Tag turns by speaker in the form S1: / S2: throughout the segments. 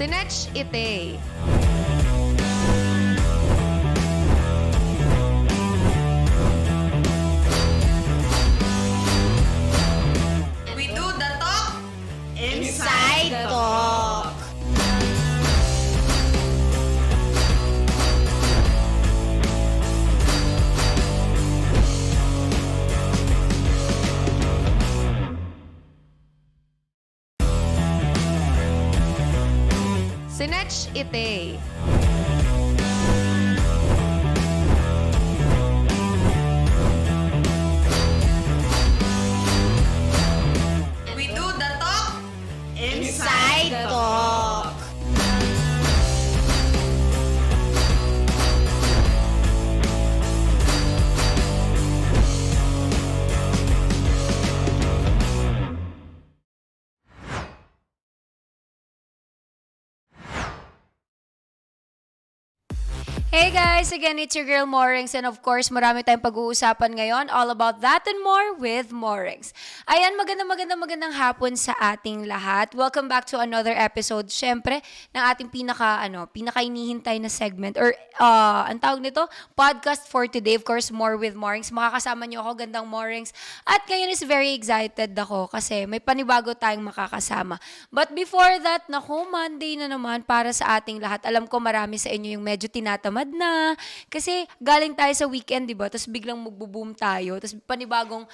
S1: Sinech ite.
S2: We do the talk
S3: Inside Talk.
S1: Sinech ite.
S2: We do the talk
S3: Inside Talk.
S1: Hey guys, again, it's your girl Morings, and of course, marami tayong pag-uusapan ngayon, all about that and more with Morings. Ayan, magandang hapon sa ating lahat. Welcome back to another episode, syempre, ng ating pinaka-inihintay na segment, or ang tawag nito, podcast for today, of course, more with Morings. Makakasama niyo ako, gandang Morings. At ngayon is very excited ako kasi may panibago tayong makakasama. But before that, naku, Monday na naman para sa ating lahat. Alam ko marami sa inyo yung medyo tinatamad na. Kasi galing tayo sa weekend, di ba? Tapos biglang magbo-boom tayo. Tapos panibagong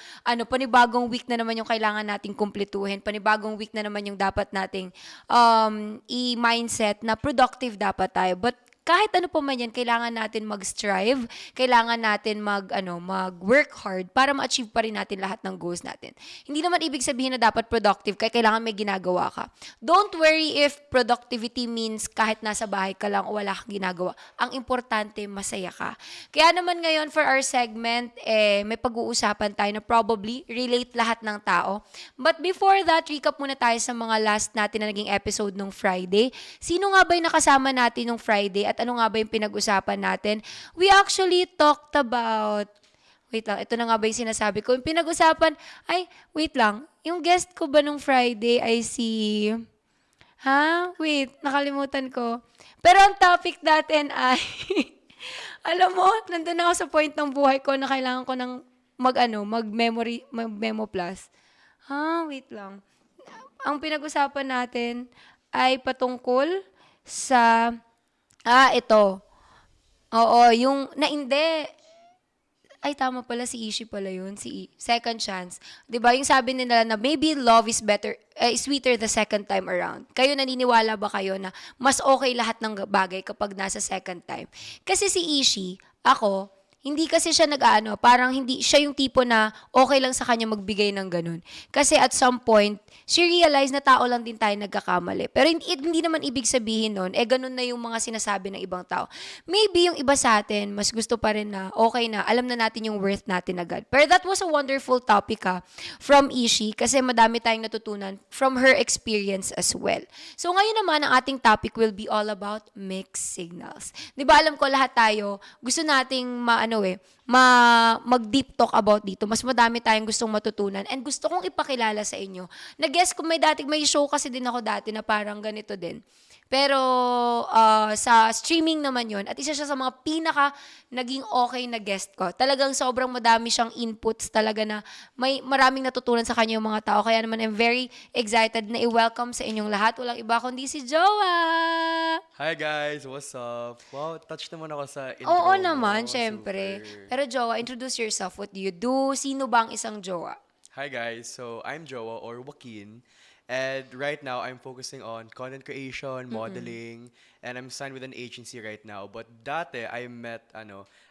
S1: week na naman yung kailangan nating kumpletuhin. Panibagong week na naman yung dapat nating i-mindset na productive dapat tayo. But kahit ano pa man yan, kailangan natin mag-strive, kailangan natin mag-work hard para ma-achieve pa rin natin lahat ng goals natin. Hindi naman ibig sabihin na dapat productive, kaya kailangan may ginagawa ka. Don't worry if productivity means kahit nasa bahay ka lang o wala kang ginagawa. Ang importante, masaya ka. Kaya naman ngayon for our segment, may pag-uusapan tayo na probably relate lahat ng tao. But before that, recap muna tayo sa mga last natin na naging episode nung Friday. Sino nga ba yung nakasama natin nung Friday? At ano nga ba yung pinag-usapan natin? We actually talked about... Wait lang, ito na nga ba yung sinasabi ko? Yung pinag-usapan... Ay, wait lang. Yung guest ko ba nung Friday ay si... Wait, nakalimutan ko. Pero ang topic natin ay... Alam mo, nandun ako sa point ng buhay ko na kailangan ko ng mag-memo plus. Wait lang. Ang pinag-usapan natin ay patungkol sa... ito. Oo, yung hindi. Ay, tama pala, si Ishi pala yun. Second chance. 'Di ba yung sabi nila na maybe love is sweeter the second time around. Kayo, naniniwala ba kayo na mas okay lahat ng bagay kapag nasa second time? Kasi si Ishi, ako, hindi kasi siya parang hindi siya yung tipo na okay lang sa kanya magbigay ng ganun. Kasi at some point, she realized na tao lang din tayo nagkakamali. Pero hindi naman ibig sabihin nun, ganun na yung mga sinasabi ng ibang tao. Maybe yung iba sa atin, mas gusto pa rin na okay na, alam na natin yung worth natin agad. Pero that was a wonderful topic from Ishi, kasi madami tayong natutunan from her experience as well. So ngayon naman, ang ating topic will be all about mixed signals. Di ba alam ko lahat tayo, gusto nating mag-deep talk about dito. Mas madami tayong gustong matutunan and gusto kong ipakilala sa inyo. Nag-guess ko may show kasi din ako dati na parang ganito din. Pero sa streaming naman yon, at isa siya sa mga pinaka naging okay na guest ko. Talagang sobrang madami siyang inputs talaga na may maraming natutunan sa kanya yung mga tao. Kaya naman I'm very excited na i-welcome sa inyong lahat. Walang iba kundi si Jowa!
S4: Hi guys, what's up? Wow, touch naman ako sa intro
S1: Oo
S4: mo.
S1: naman, syempre.
S4: Super.
S1: Pero Jowa, introduce yourself. What do you do? Sino ba ang isang Jowa?
S4: Hi guys, so I'm Joa or Joaquin. And right now, I'm focusing on content creation, modeling, and I'm signed with an agency right now. But dati, I met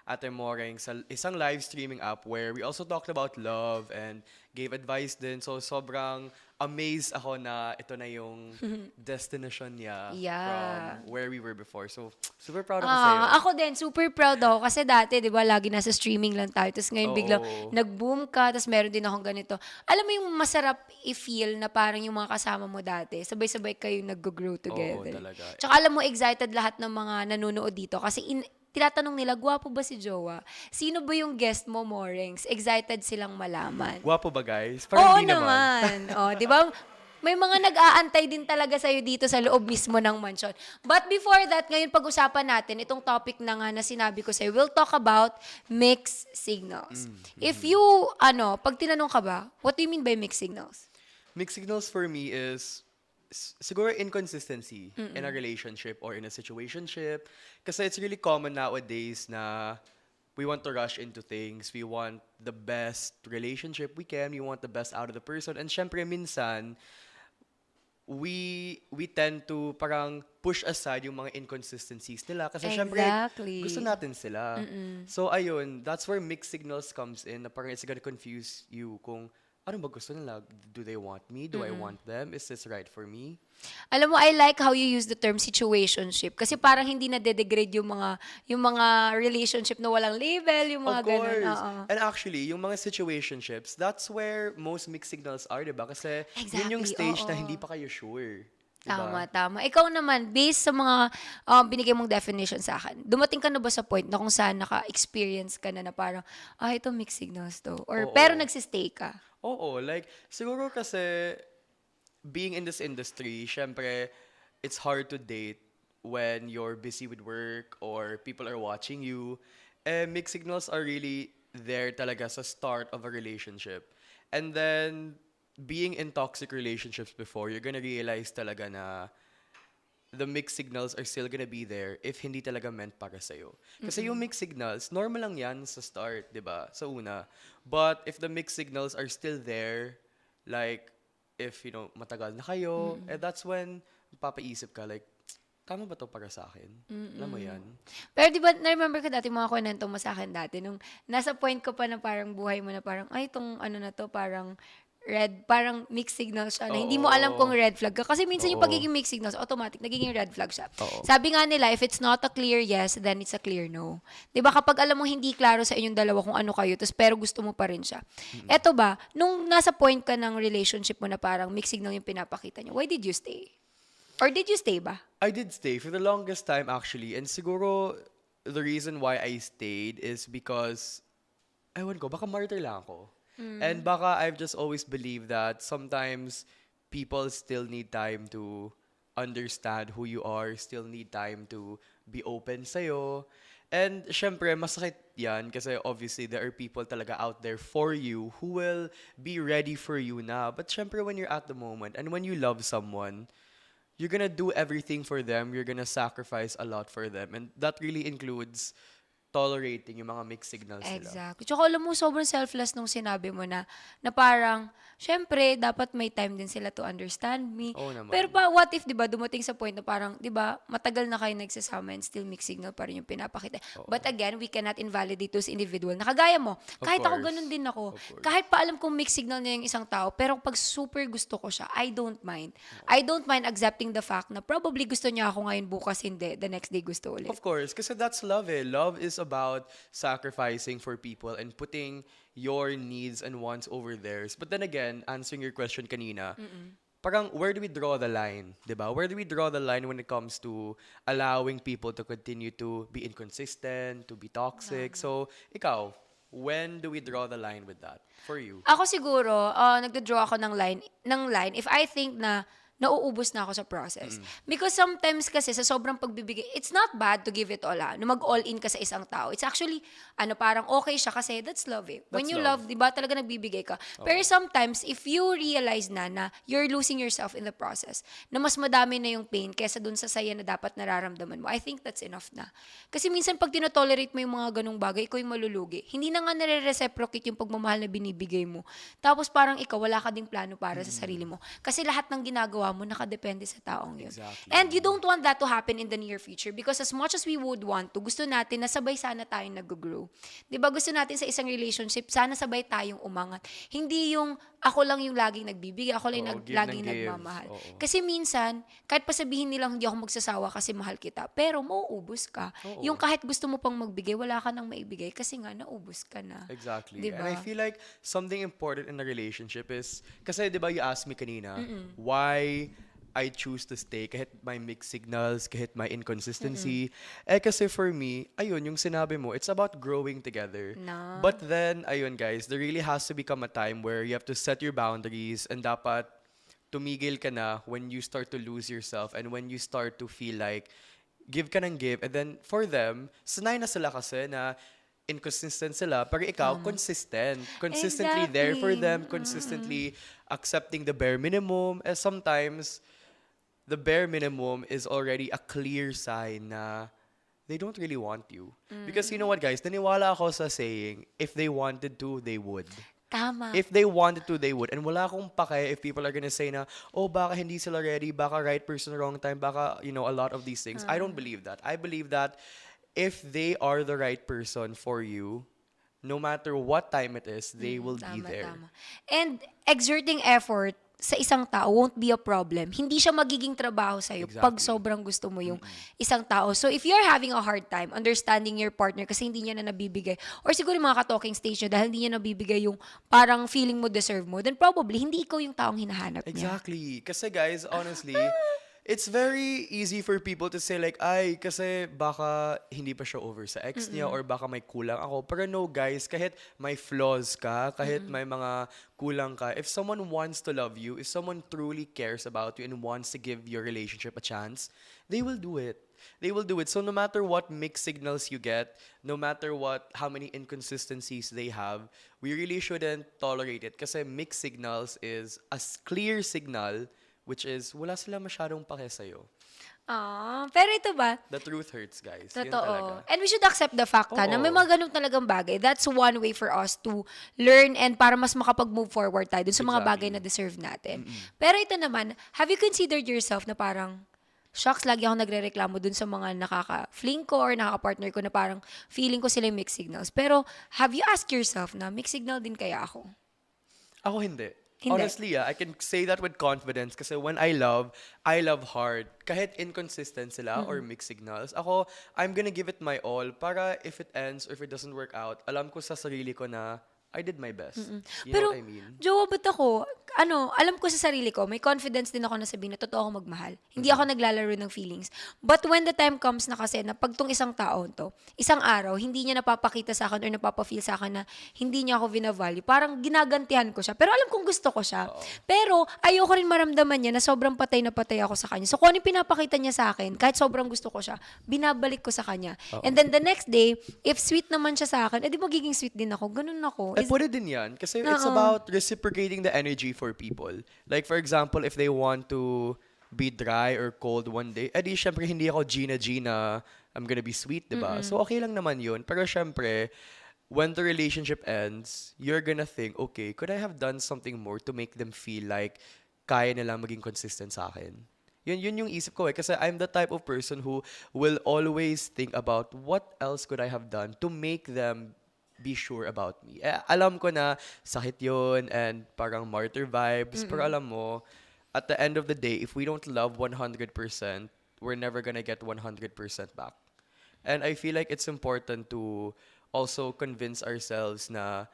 S4: Ate Moreng sa isang live streaming app where we also talked about love and gave advice din. So sobrang amazed ako na ito na yung destination niya from where we were before. So super proud ako sa'yo.
S1: Ako din, super proud ako. Kasi dati, di ba, lagi nasa streaming lang tayo. Tapos ngayon biglang nag-boom ka, tapos meron din akong ganito. Alam mo yung masarap i-feel na parang yung mga kasama mo dati, sabay-sabay kayong nag-grow together.
S4: Oo, talaga.
S1: Tsaka alam mo, excited lahat ng mga nanonood dito. Kasi tinatanong nila, gwapo ba si Jowa? Sino ba yung guest mo, Morings? Excited silang malaman.
S4: Gwapo ba guys?
S1: Oo
S4: Hindi naman.
S1: naman. Di ba? may mga nag-aantay din talaga sa'yo dito sa loob mismo ng mansion. But before that, ngayon pag-usapan natin itong topic na nga na sinabi ko sa'yo. We'll talk about mixed signals. If you, pag tinanong ka ba, what do you mean by mixed signals?
S4: Mixed signals for me is siguro inconsistency in a relationship or in a situationship. Kasi it's really common nowadays na we want to rush into things. We want the best relationship we can. We want the best out of the person. And syempre minsan, we tend to parang push aside yung mga inconsistencies nila. Kasi syempre,
S1: Exactly.
S4: gusto natin sila. So ayun, that's where mixed signals comes in. Na parang it's gonna confuse you kung ano ba gusto nila? Do they want me? Do I want them? Is this right for me?
S1: Alam mo, I like how you use the term situationship kasi parang hindi na de-degrade yung mga relationship na walang label, yung mga
S4: Of
S1: ganun.
S4: course.
S1: Oo.
S4: And actually, yung mga situationships, that's where most mixed signals are, diba? Kasi yun yung
S1: Exactly,
S4: stage na
S1: oo.
S4: hindi pa kayo sure. Diba?
S1: Tama. Ikaw naman, based sa mga binigay mong definition sa akin, dumating ka na ba sa point na kung saan naka-experience ka na parang, ito mixed signals to? Or,
S4: Oo.
S1: pero nagsistay ka?
S4: Oo, like, siguro kasi being in this industry, syempre, it's hard to date when you're busy with work or people are watching you. Mixed signals are really there talaga sa start of a relationship. And then, being in toxic relationships before, you're gonna realize talaga na the mixed signals are still gonna be there if hindi talaga meant para sa'yo. Kasi yung mixed signals, normal lang yan sa start, di ba? Sa una. But if the mixed signals are still there, like, if, matagal na kayo, that's when papaisip ka, like, tama ba to para sa akin? Alam mo yan?
S1: Pero di ba, na-remember ko dati mga kwento mo sa akin dati, nung nasa point ko pa na parang buhay mo na parang, itong na to, parang parang mixed signal siya na hindi mo alam kung red flag ka. Kasi minsan yung
S4: Oo.
S1: pagiging mixed signals, automatic, nagiging red flag siya.
S4: Oo.
S1: Sabi nga nila, if it's not a clear yes, then it's a clear no. Di ba kapag alam mo hindi klaro sa inyong dalawa kung ano kayo, pero gusto mo pa rin siya. Eto ba, nung nasa point ka ng relationship mo na parang mixed signal yung pinapakita niya, why did you stay? Or did you stay ba?
S4: I did stay for the longest time actually. And siguro, the reason why I stayed is because, ewan ko, baka martyr lang ako. And baka I've just always believed that sometimes people still need time to understand who you are, still need time to be open sa'yo. And syempre, masakit yan kasi obviously there are people talaga out there for you who will be ready for you na. But syempre, when you're at the moment and when you love someone, you're gonna do everything for them. You're gonna sacrifice a lot for them. And that really includes tolerating yung mga mixed signals nila.
S1: Exactly. Tsaka alam mo, sobrang selfless nung sinabi mo na parang, syempre, dapat may time din sila to understand me.
S4: Oo naman.
S1: Pero what if, di ba, dumating sa point na parang, di ba, matagal na kayo nagsasama and still mixed signal pa rin yung pinapakita. But again, we cannot invalidate those individual. Nakagaya mo, kahit ako
S4: course.
S1: ganun din ako.
S4: Of course.
S1: Kahit pa alam kong mixed signal niya yung isang tao, pero pag super gusto ko siya, I don't mind. I don't mind accepting the fact na probably gusto niya ako ngayon, bukas hindi, the next day gusto ulit.
S4: Of course, kasi that's love eh. Love is about sacrificing for people and putting your needs and wants over theirs. But then again, answering your question kanina, parang where do we draw the line, diba? Where do we draw the line when it comes to allowing people to continue to be inconsistent, to be toxic? So, ikaw, when do we draw the line with that for you?
S1: Ako siguro, nagdo-draw ako ng line if I think na nauubos na ako sa process. Because sometimes kasi sa sobrang pagbibigay, it's not bad to give it all na mag-all in ka sa isang tao. It's actually, parang okay siya kasi that's love eh. When
S4: That's
S1: you
S4: love.
S1: love, di ba, talaga nagbibigay ka. Pero sometimes, if you realize na you're losing yourself in the process, na mas madami na yung pain kesa dun sa saya na dapat nararamdaman mo, I think that's enough na. Kasi minsan pag tinotolerate mo yung mga ganung bagay, ikaw yung malulugi. Hindi na nga nare-reciprocate yung pagmamahal na binibigay mo. Tapos parang ikaw, wala ka ding plano para sa sarili mo. Kasi lahat ng ginagawa mo nakadepende sa taong yun.
S4: Exactly.
S1: And you don't want that to happen in the near future because as much as we would want to, gusto natin na sabay sana tayong nag-grow. Di ba gusto natin sa isang relationship, sana sabay tayong umangat. Hindi yung ako lang yung laging nagbibigay, ako lang yung
S4: Oo, give
S1: laging
S4: and give.
S1: nagmamahal.
S4: Oo.
S1: Kasi minsan, kahit pa sabihin nilang hindi ako magsasawa kasi mahal kita, pero mauubos ka.
S4: Oo.
S1: Yung kahit gusto mo pang magbigay, wala ka nang maibigay kasi nga naubos ka na.
S4: Exactly.
S1: Diba?
S4: And I feel like something important in a relationship is, kasi di ba you asked me kanina, why I choose to stay kahit may mixed signals, kahit may inconsistency. Kasi for me, ayun, yung sinabi mo, it's about growing together.
S1: No.
S4: But then, ayun guys, there really has to become a time where you have to set your boundaries and dapat tumigil ka na when you start to lose yourself and when you start to feel like give ka ng give. And then for them, sanay na sila kasi na inconsistent sila, pero ikaw, consistent. Consistently there for
S1: Exactly.
S4: them, consistently accepting the bare minimum. And sometimes, the bare minimum is already a clear sign na they don't really want you. Because you know what, guys? Naniwala ako sa saying, if they wanted to, they would.
S1: Tama.
S4: If they wanted to, they would. And wala akong pake if people are gonna say na, oh, baka hindi sila ready, baka right person, wrong time, baka, a lot of these things. I don't believe that. I believe that if they are the right person for you, no matter what time it is, they will be
S1: Tama,
S4: there.
S1: tama. And exerting effort sa isang tao won't be a problem. Hindi siya magiging trabaho sa'yo pag
S4: Exactly.
S1: sobrang gusto mo yung isang tao. So if you're having a hard time understanding your partner kasi hindi niya na nabibigay, or siguro yung mga ka-talking stage niya dahil hindi niya nabibigay yung parang feeling mo deserve mo, then probably hindi ikaw yung taong hinahanap niya.
S4: Exactly. Kasi guys, honestly, it's very easy for people to say like, ay, kasi baka hindi pa siya over sa ex niya or baka may kulang ako. Pero no, guys, kahit may flaws ka, kahit may mga kulang ka, if someone wants to love you, if someone truly cares about you and wants to give your relationship a chance, they will do it. They will do it. So no matter what mixed signals you get, no matter how many inconsistencies they have, we really shouldn't tolerate it. Kasi mixed signals is a clear signal which is wala sila masyadong pake sa'yo.
S1: Pero ito ba,
S4: The truth hurts, guys. Yun talaga.
S1: totoo. And we should accept the fact na may
S4: Oo.
S1: mga ganun talagang bagay. That's one way for us to learn and para mas makapag-move forward tayo dun sa mga bagay
S4: Exactly.
S1: na deserve natin. Pero ito naman, have you considered yourself na parang, shucks, lagi ako nagre-reklamo dun sa mga nakaka-fling ko or nakaka-partner ko na parang feeling ko sila yung mixed signals. Pero have you asked yourself na mixed signal din kaya ako?
S4: Ako hindi.
S1: Hindi.
S4: Honestly, I can say that with confidence kasi when I love hard. Kahit inconsistent sila or mixed signals, ako, I'm gonna give it my all para if it ends or if it doesn't work out, alam ko sa sarili ko na I did my best. You
S1: Pero,
S4: know what I mean?
S1: Jowa, ba't ako, alam ko sa sarili ko, may confidence din ako na sabihin na totoo ako magmahal. Hindi ako naglalaro ng feelings. But when the time comes na kasi na pag tong isang tao to, isang araw, hindi niya napapakita sa akin or napapa-feel sa akin na hindi niya ako vina-value, parang ginagantihan ko siya. Pero alam kong gusto ko siya. Pero ayoko rin maramdaman niya na sobrang patay na patay ako sa kanya. So kung ano yung pinapakita niya sa akin, kahit sobrang gusto ko siya, binabalik ko sa kanya. And then the next day, if sweet naman siya sa akin, edi magiging sweet din ako. Ganun ako.
S4: Eh, pwede din yan. Kasi it's about reciprocating the energy for people. Like, for example, if they want to be dry or cold one day, edi syempre hindi ako Gina, I'm gonna be sweet, diba? So, okay lang naman yun. Pero syempre, when the relationship ends, you're gonna think, okay, could I have done something more to make them feel like kaya nilang maging consistent sa akin? Yun yung isip ko eh. Kasi I'm the type of person who will always think about what else could I have done to make them be sure about me. Eh, alam ko na sakit yun and parang martyr vibes. Pero alam mo, at the end of the day, if we don't love 100%, we're never gonna get 100% back. And I feel like it's important to also convince ourselves na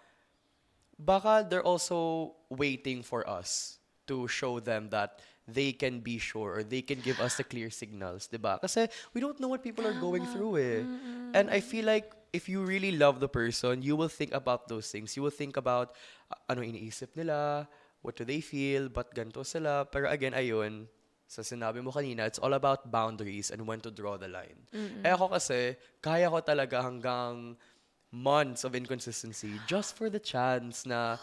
S4: baka they're also waiting for us to show them that they can be sure or they can give us the clear signals, diba? Kasi we don't know what people are going through eh. And I feel like if you really love the person, you will think about those things. You will think about ano iniisip nila, what do they feel, ba't ganito sila. Pero again, ayun, sa sinabi mo kanina, it's all about boundaries and when to draw the line. Eh ako kasi, kaya ko talaga hanggang months of inconsistency just for the chance na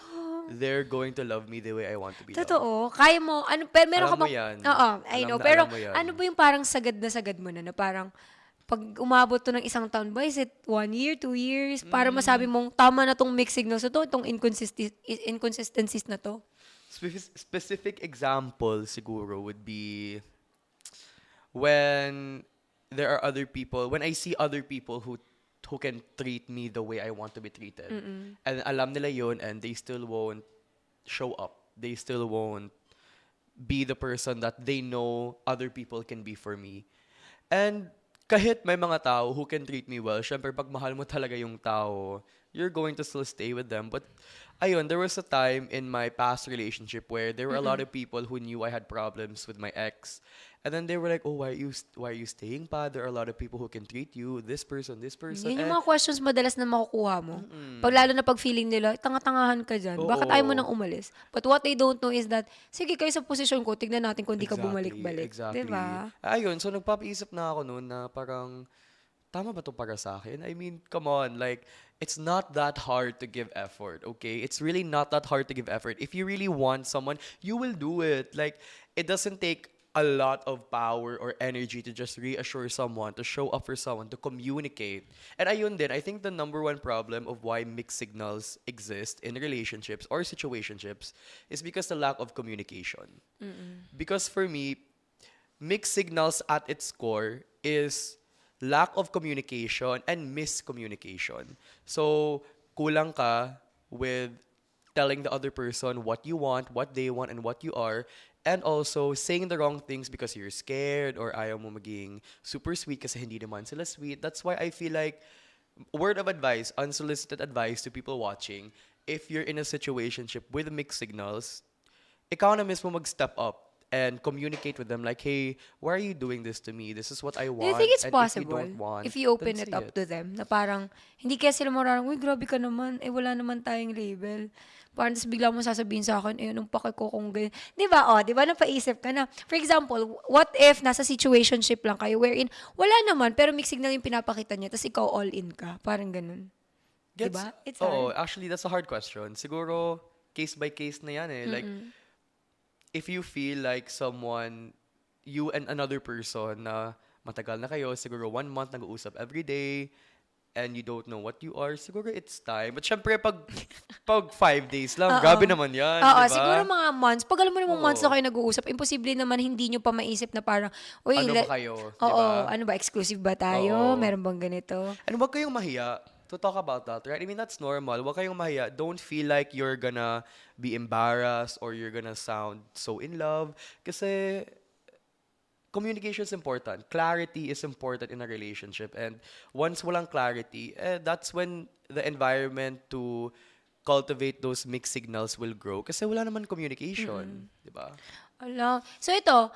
S4: they're going to love me the way I want to be loved.
S1: Totoo. Kaya mo, pero meron
S4: Alam
S1: ka
S4: mo
S1: bang...
S4: yan.
S1: Oo, I
S4: Alam
S1: know.
S4: na
S1: Pero
S4: alam mo yan.
S1: ano ba yung parang sagad mo na parang pag umabot to ng isang taon ba, is it 1 year, 2 years? Para masabi mong tama na tong mixed signals na to, itong inconsistencies na to.
S4: Specific example siguro would be when there are other people, when I see other people who can treat me the way I want to be treated. And alam nila yun and they still won't show up. They still won't be the person that they know other people can be for me. And kahit may mga tao who can treat me well, syempre pag mahal mo talaga yung tao, you're going to still stay with them. But ayun, there was a time in my past relationship where there were a lot of people who knew I had problems with my ex. And then they were like, "Oh, why are you staying pa? There are a lot of people who can treat you. This person, this person."
S1: Yan yung
S4: Eh,
S1: mga questions madalas na makukuha mo. Pag lalo na pag feeling nila, tanga-tangahan ka dyan. Bakit ayaw mo
S4: oo.
S1: nang umalis? But what they don't know is that, sige kayo sa posisyon ko, tignan natin kung di ka bumalik-balik.
S4: Exactly.
S1: Diba?
S4: Ayun, so nagpapaisip na ako noon na parang, tama ba to para sa akin? I mean, come on, like, it's not that hard to give effort, okay? It's really not that hard to give effort. If you really want someone, you will do it. Like, it doesn't take a lot of power or energy to just reassure someone, to show up for someone, to communicate. And ayun din, I think the number one problem of why mixed signals exist in relationships or situationships is because the lack of communication. Because for me, mixed signals at its core is lack of communication and miscommunication. So, kulang ka with telling the other person what you want, what they want, and what you are, and also saying the wrong things because you're scared or ayaw mo maging super sweet kasi hindi naman sila sweet. That's why I feel like, word of advice, unsolicited advice to people watching, if you're in a situationship with mixed signals, ikaw na mismo mag-step up and communicate with them like, "Hey, why are you doing this to me? This is what I
S1: Do
S4: want."
S1: you think it's
S4: and
S1: possible
S4: if you don't want,
S1: if you open
S4: then
S1: it
S4: say
S1: up to them na parang hindi kaya sila mararang, uy, grabe ka naman, eh wala naman tayong label. Parang tapos bigla mo sasabihin sa akin, eh anong pake ko kung ganyan. Di ba? O, di ba napaisip ka na. For example, what if nasa situationship lang kayo wherein wala naman pero mixed signal yung pinapakita niya tapos ikaw all in ka. Parang ganun. Di ba? It's
S4: Oo,
S1: hard.
S4: actually, that's a hard question. Siguro, case by case na yan eh. Like, if you feel like someone, you and another person na matagal na kayo, siguro 1 month nag-uusap every day, and you don't know what you are, siguro it's time. But syempre, pag 5 days lang, grabe naman yan,
S1: Oo,
S4: di ba?
S1: siguro mga months. Pag alam mo namang months na
S4: Oo.
S1: kayo nag-uusap, imposible naman hindi nyo pa maisip na parang, uy,
S4: Ano ba kayo, di
S1: Oo,
S4: ba?
S1: ano ba, exclusive ba tayo?
S4: Oo.
S1: Meron bang ganito?
S4: And wag kayong mahiya to talk about that, right? I mean, that's normal. Wag kayong mahiya. Don't feel like you're gonna be embarrassed or you're gonna sound so in love. Kasi communication is important. Clarity is important in a relationship. And once walang clarity, that's when the environment to cultivate those mixed signals will grow. Kasi wala naman communication. Di ba?
S1: Ala. So ito,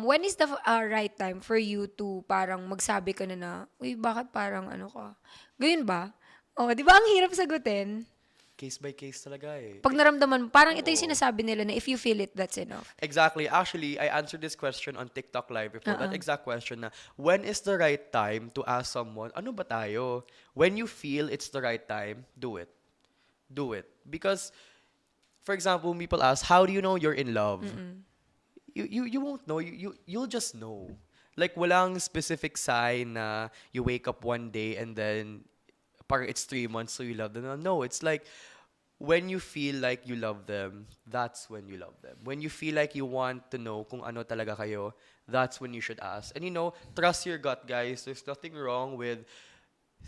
S1: when is the right time for you to parang magsabi ka na, uy, bakit parang ano ka? Ganyan ba? Oh, di ba ang hirap sagutin?
S4: Case by case talaga eh.
S1: Pag naramdaman, parang ito yung
S4: Oo.
S1: sinasabi nila na if you feel it, that's enough.
S4: Exactly. Actually, I answered this question on TikTok Live before. That exact question na, when is the right time to ask someone, ano ba tayo? When you feel it's the right time, do it. Do it. Because, for example, when people ask, how do you know you're in love? You won't know. You'll just know. Like, walang specific sign na you wake up one day and then parang it's 3 months so you love them. No, it's like when you feel like you love them, that's when you love them. When you feel like you want to know kung ano talaga kayo, that's when you should ask. And trust your gut, guys. There's nothing wrong with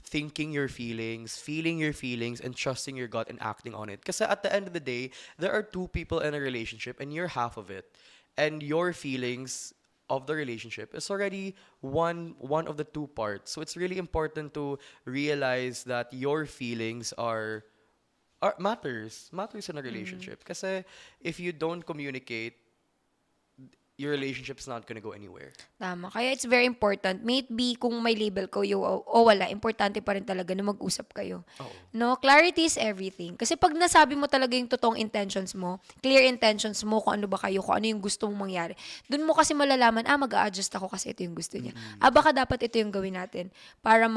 S4: thinking your feelings, feeling your feelings, and trusting your gut and acting on it. Kasi at the end of the day, there are 2 people in a relationship and you're half of it. And your feelings of the relationship is already one of the 2 parts. So it's really important to realize that your feelings are matters in a relationship. Kasi if you don't communicate, your relationship's not gonna go anywhere.
S1: Tama. Kaya it's very important. May it be kung may label kayo o wala, importante pa rin talaga na mag-usap kayo.
S4: Oo.
S1: No? Clarity is everything. Kasi pag nasabi mo talaga yung totoong intentions mo, clear intentions mo kung ano ba kayo, kung ano yung gusto mong mangyari, dun mo kasi malalaman, mag-a-adjust ako kasi ito yung gusto niya. Baka dapat ito yung gawin natin para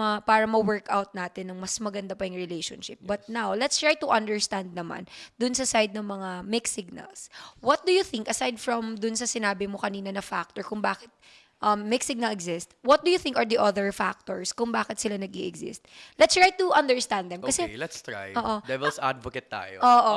S1: ma-work out natin ng mas maganda pa yung relationship. But now, let's try to understand naman dun sa side ng mga mixed signals. What do you think, aside from dun sa sinabi mo kanina na factor kung bakit mixed signal exist, what do you think are the other factors kung bakit sila nag-i-exist? Let's try to understand them. Kasi,
S4: Okay, let's try.
S1: Oo.
S4: Devil's advocate tayo.
S1: Oo.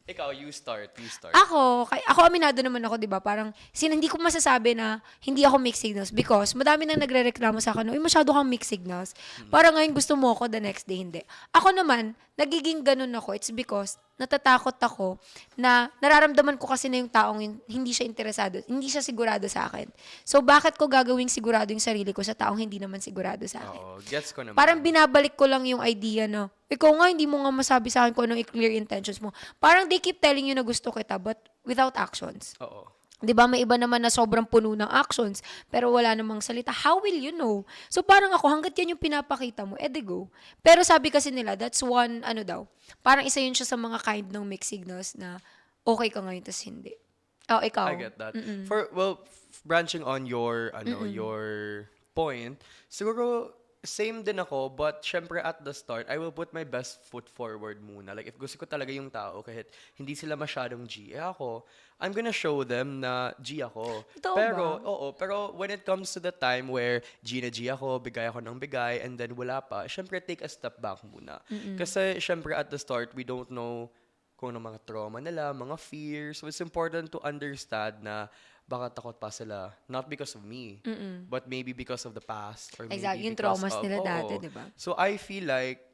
S4: Ikaw, you start.
S1: ako aminado naman ako, di ba? Parang, hindi ko masasabi na hindi ako mixed signals because madami nang nagre-reklamo sa akin, uy, masyado kang mixed signals. Parang ngayon gusto mo ako, the next day hindi. Ako naman, nagiging ganun ako. It's because natatakot ako na nararamdaman ko kasi na yung taong yun, hindi siya interesado, hindi siya sigurado sa akin. So, bakit ko gagawing sigurado yung sarili ko sa taong hindi naman sigurado sa akin?
S4: Oo, gets ko naman.
S1: Parang binabalik ko lang yung idea na, ikaw nga, hindi mo nga masabi sa akin kung anong i-clear intentions mo. Parang they keep telling you na gusto kita, but without actions.
S4: Oo.
S1: 'Di ba may iba naman na sobrang puno ng actions pero wala namang salita. How will you know? So parang ako hangga't yan yung pinapakita mo, edi go. Pero sabi kasi nila that's one ano daw. Parang isa yun siya sa mga kind ng mixed signals na okay ka ngayon tas hindi. Oh, ikaw.
S4: I get that. Branching on your your point, siguro same din ako, but syempre at the start, I will put my best foot forward muna. Like, if gusto ko talaga yung tao, kahit hindi sila masyadong G, ako, I'm gonna show them na G ako.
S1: Totoo
S4: Pero,
S1: ba?
S4: oo, pero when it comes to the time where G na G ako, bigay ako ng bigay, and then wala pa, syempre take a step back muna. Kasi syempre at the start, we don't know kung ano mga trauma nila, mga fears. So it's important to understand na baka takot pa sila. Not because of me, but maybe because of the past. Or maybe
S1: Exactly, yung
S4: because
S1: traumas
S4: of,
S1: nila
S4: oo.
S1: dati, di ba?
S4: So I feel like,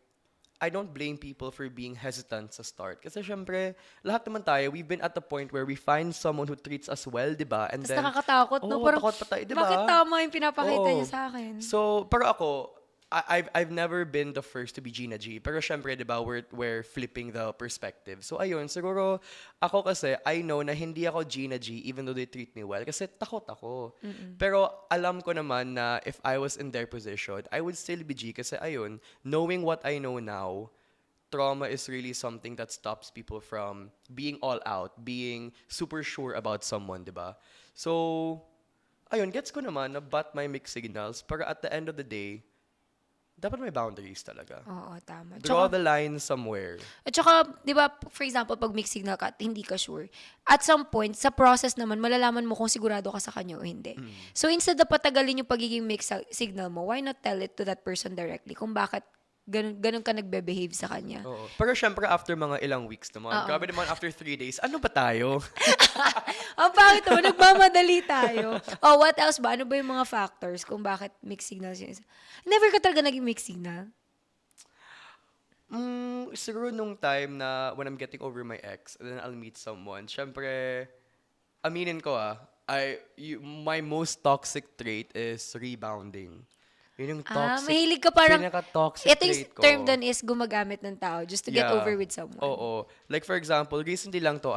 S4: I don't blame people for being hesitant sa start. Kasi syempre, lahat naman tayo, we've been at the point where we find someone who treats us well, di ba? And
S1: Tapos nakakatakot, no?
S4: oo,
S1: Parang,
S4: takot pa tayo, di ba?
S1: bakit tama yung pinapakita
S4: Oo.
S1: niya sa akin?
S4: So, pero ako, I've never been the first to be G na G. Pero syempre, di ba, we're flipping the perspective. So, ayun, siguro, ako kasi, I know na hindi ako G na G even though they treat me well. Kasi takot ako. Pero alam ko naman na if I was in their position, I would still be G. Kasi ayun, knowing what I know now, trauma is really something that stops people from being all out, being super sure about someone, di ba? So, ayun, gets ko naman na but my mixed signals. Pero at the end of the day, dapat may boundaries talaga.
S1: Oo, tama.
S4: Draw the line somewhere.
S1: At saka, di ba, for example, pag mixed signal ka at hindi ka sure, at some point, sa process naman, malalaman mo kung sigurado ka sa kanya o hindi. So, instead na patagalin yung pagiging mixed signal mo, why not tell it to that person directly kung bakit ganun ka nagbe-behave sa kanya?
S4: Oo. Pero syempre, after mga ilang weeks naman, grabe naman after 3 days, ano ba tayo?
S1: Ang pangit naman, nagmamadali tayo. Oh, what else ba? Ano ba yung mga factors kung bakit mixed signals yun? Never ka talaga naging mixed signal?
S4: Siguro nung time na when I'm getting over my ex, and then I'll meet someone, syempre, aminin ko my most toxic trait is rebounding. Yun yung toxic,
S1: Mahilig ka parang,
S4: pinaka-toxic
S1: ito yung
S4: trait ko.
S1: term doon is gumagamit ng tao just to get
S4: Yeah.
S1: over with someone.
S4: Oo. Like for example, recently lang to,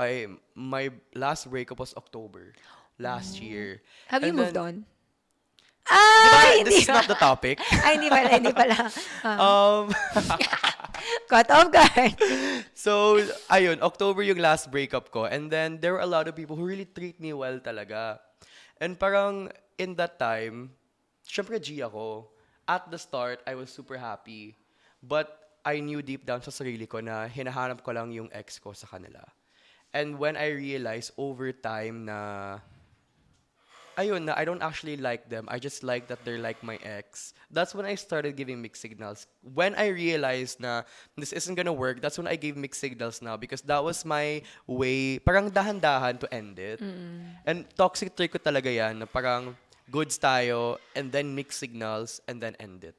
S4: my last breakup was October last year.
S1: Have you
S4: And
S1: moved
S4: then-
S1: on?
S4: Diba,
S1: Hindi
S4: this is not the topic.
S1: Ay, hindi pala.
S4: Um,
S1: Caught off guard.
S4: so, ayun, October yung last breakup ko. And then, there were a lot of people who really treat me well talaga. And parang, in that time, syempre G ako. At the start, I was super happy. But, I knew deep down sa sarili ko na hinahanap ko lang yung ex ko sa kanila. And when I realized over time na ayun na I don't actually like them. I just like that they're like my ex. That's when I started giving mixed signals. When I realized na this isn't gonna work, that's when I gave mixed signals now because that was my way, parang dahan-dahan to end it. And toxic trait ko talaga yan, na parang goods tayo, and then mixed signals, and then end it.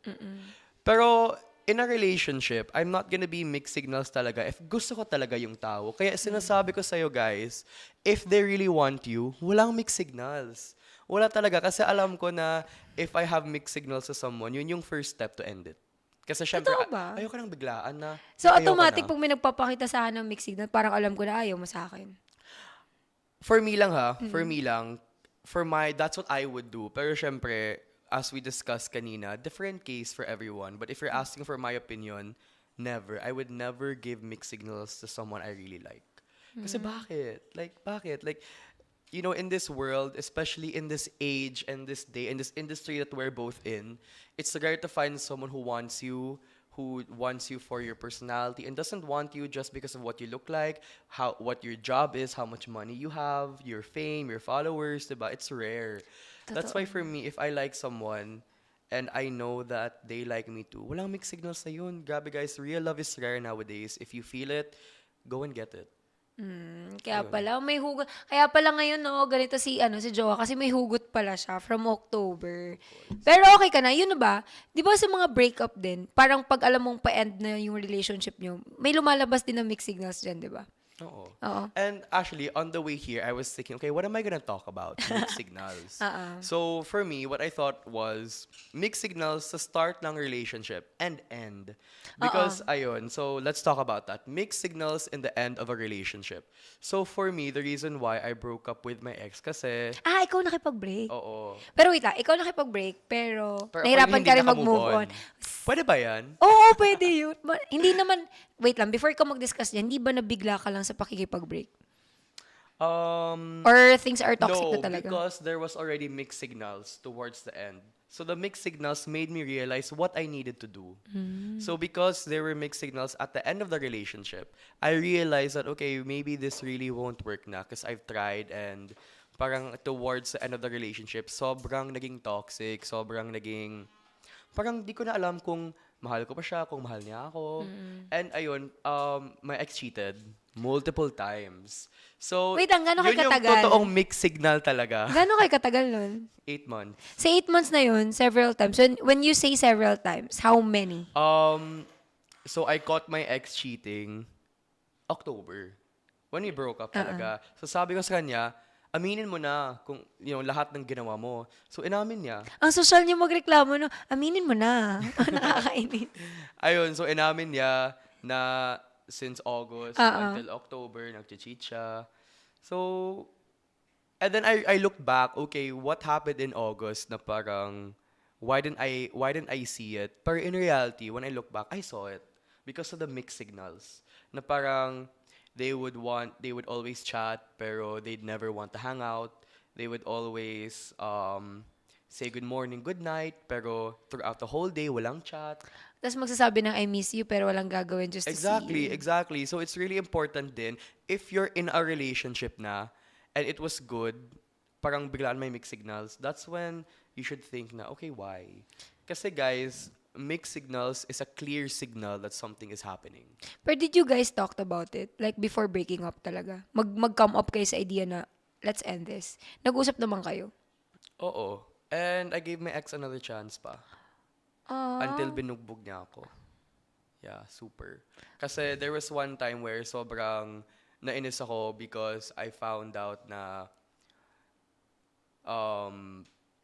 S4: Pero in a relationship, I'm not gonna be mixed signals talaga if gusto ko talaga yung tao. Kaya sinasabi ko sa'yo guys, if they really want you, walang mixed signals. Wala talaga. Kasi alam ko na if I have mixed signals sa someone, yun yung first step to end it. Kasi syempre,
S1: Totoo ba?
S4: ayoko nang biglaan na.
S1: So,
S4: ayoko
S1: automatic,
S4: na.
S1: pag may nagpapakita sa akin ng mixed signal, parang alam ko na ayaw mo sa akin.
S4: For me lang that's what I would do. Pero syempre, as we discussed kanina, different case for everyone. But if you're asking for my opinion, never. I would never give mixed signals to someone I really like. Kasi bakit? Bakit? You know, in this world, especially in this age and this day, in this industry that we're both in, it's rare to find someone who wants you for your personality and doesn't want you just because of what you look like, what your job is, how much money you have, your fame, your followers, diba? It's rare. That's why for me, if I like someone and I know that they like me too, walang mixed signals na yun. Grabe guys, real love is rare nowadays. If you feel it, go and get it.
S1: Kaya pala, may hugot. Kaya pala ngayon, no, ganito si Joa, kasi may hugot pala siya from October. Pero okay ka na, yun na ba? Di ba sa mga breakup din, parang pag alam mong pa-end na yung relationship nyo, may lumalabas din na mixed signals dyan, di ba?
S4: Oo.
S1: Oo.
S4: And actually, on the way here, I was thinking, okay, what am I gonna talk about? Mixed signals. So for me, what I thought was mixed signals sa start ng relationship and end. Because ayun, so let's talk about that. Mixed signals in the end of a relationship. So for me, the reason why I broke up with my ex kasi,
S1: Ikaw nakipag-break.
S4: oo.
S1: Pero wait lang, ikaw nakipag-break, pero
S4: Pero
S1: nahirapan
S4: hindi
S1: ka rin
S4: naka-move
S1: mag-move on.
S4: Pwede ba yan?
S1: Oo, pwede yun. Hindi naman, wait lang, before ka mag-discuss yan, hindi ba nabigla ka lang sa pakikipag-break? Or things are toxic
S4: No,
S1: na talaga?
S4: because there was already mixed signals towards the end. So the mixed signals made me realize what I needed to do. So because there were mixed signals at the end of the relationship, I realized that, okay, maybe this really won't work na because I've tried and parang towards the end of the relationship, sobrang naging toxic, sobrang naging, parang di ko na alam kung mahal ko pa siya, kung mahal niya ako. And ayun, my ex cheated multiple times. So,
S1: Wait lang, gaano kayo
S4: yun yung
S1: katagal?
S4: totoong mixed signal talaga.
S1: Gano'n kayo katagal nun?
S4: 8 months.
S1: Sa 8 months na yun, several times. When you say several times, how many?
S4: So I caught my ex cheating October. When we broke up talaga. So sabi ko sa kanya, aminin mo na kung lahat ng ginawa mo. So inamin niya.
S1: Ang social niyo magreklamo, no? Aminin mo na. Nakakainis.
S4: Ayun, so inamin niya na since August until October, nag-cheat siya. So, and then I looked back, okay, what happened in August na parang, why didn't I see it? Pero in reality, when I look back, I saw it because of the mixed signals. Na parang, they would always chat, pero they'd never want to hang out. They would always say good morning, good night, pero throughout the whole day, walang chat.
S1: Tapos magsasabi ng I miss you, pero walang gagawin just to see you.
S4: Exactly. So it's really important din, if you're in a relationship na, and it was good, parang biglaan may mixed signals, that's when you should think na, okay, why? Kasi guys, mixed signals is a clear signal that something is happening.
S1: But did you guys talked about it? Like before breaking up talaga? Mag-come up kayo sa idea na, let's end this. Nag-usap naman kayo?
S4: Oo. And I gave my ex another chance pa. Until binugbog niya ako. Yeah, super. Kasi there was one time where sobrang nainis ako because I found out na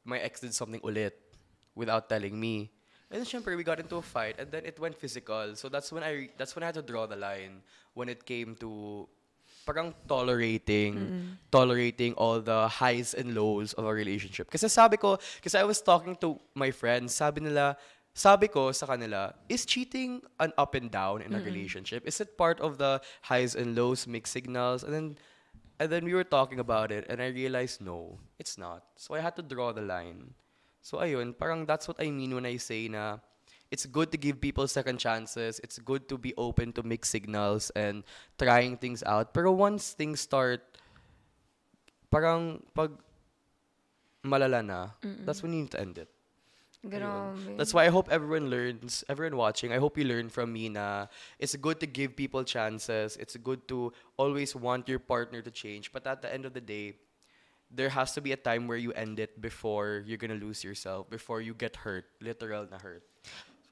S4: my ex did something ulit without telling me. And then syempre we got into a fight and then it went physical. So that's when I had to draw the line when it came to parang tolerating all the highs and lows of a relationship. Kasi I was talking to my friends, sabi ko sa kanila, is cheating an up and down in a relationship? Is it part of the highs and lows, mixed signals? And then we were talking about it and I realized no, it's not. So I had to draw the line. So ayun, parang that's what I mean when I say na it's good to give people second chances. It's good to be open to mixed signals and trying things out. Pero once things start, parang pag malala na, that's when you need to end it.
S1: Grabe.
S4: That's why I hope everyone watching, I hope you learn from me na it's good to give people chances. It's good to always want your partner to change. But at the end of the day, there has to be a time where you end it before you're gonna lose yourself, before you get hurt, literal na hurt.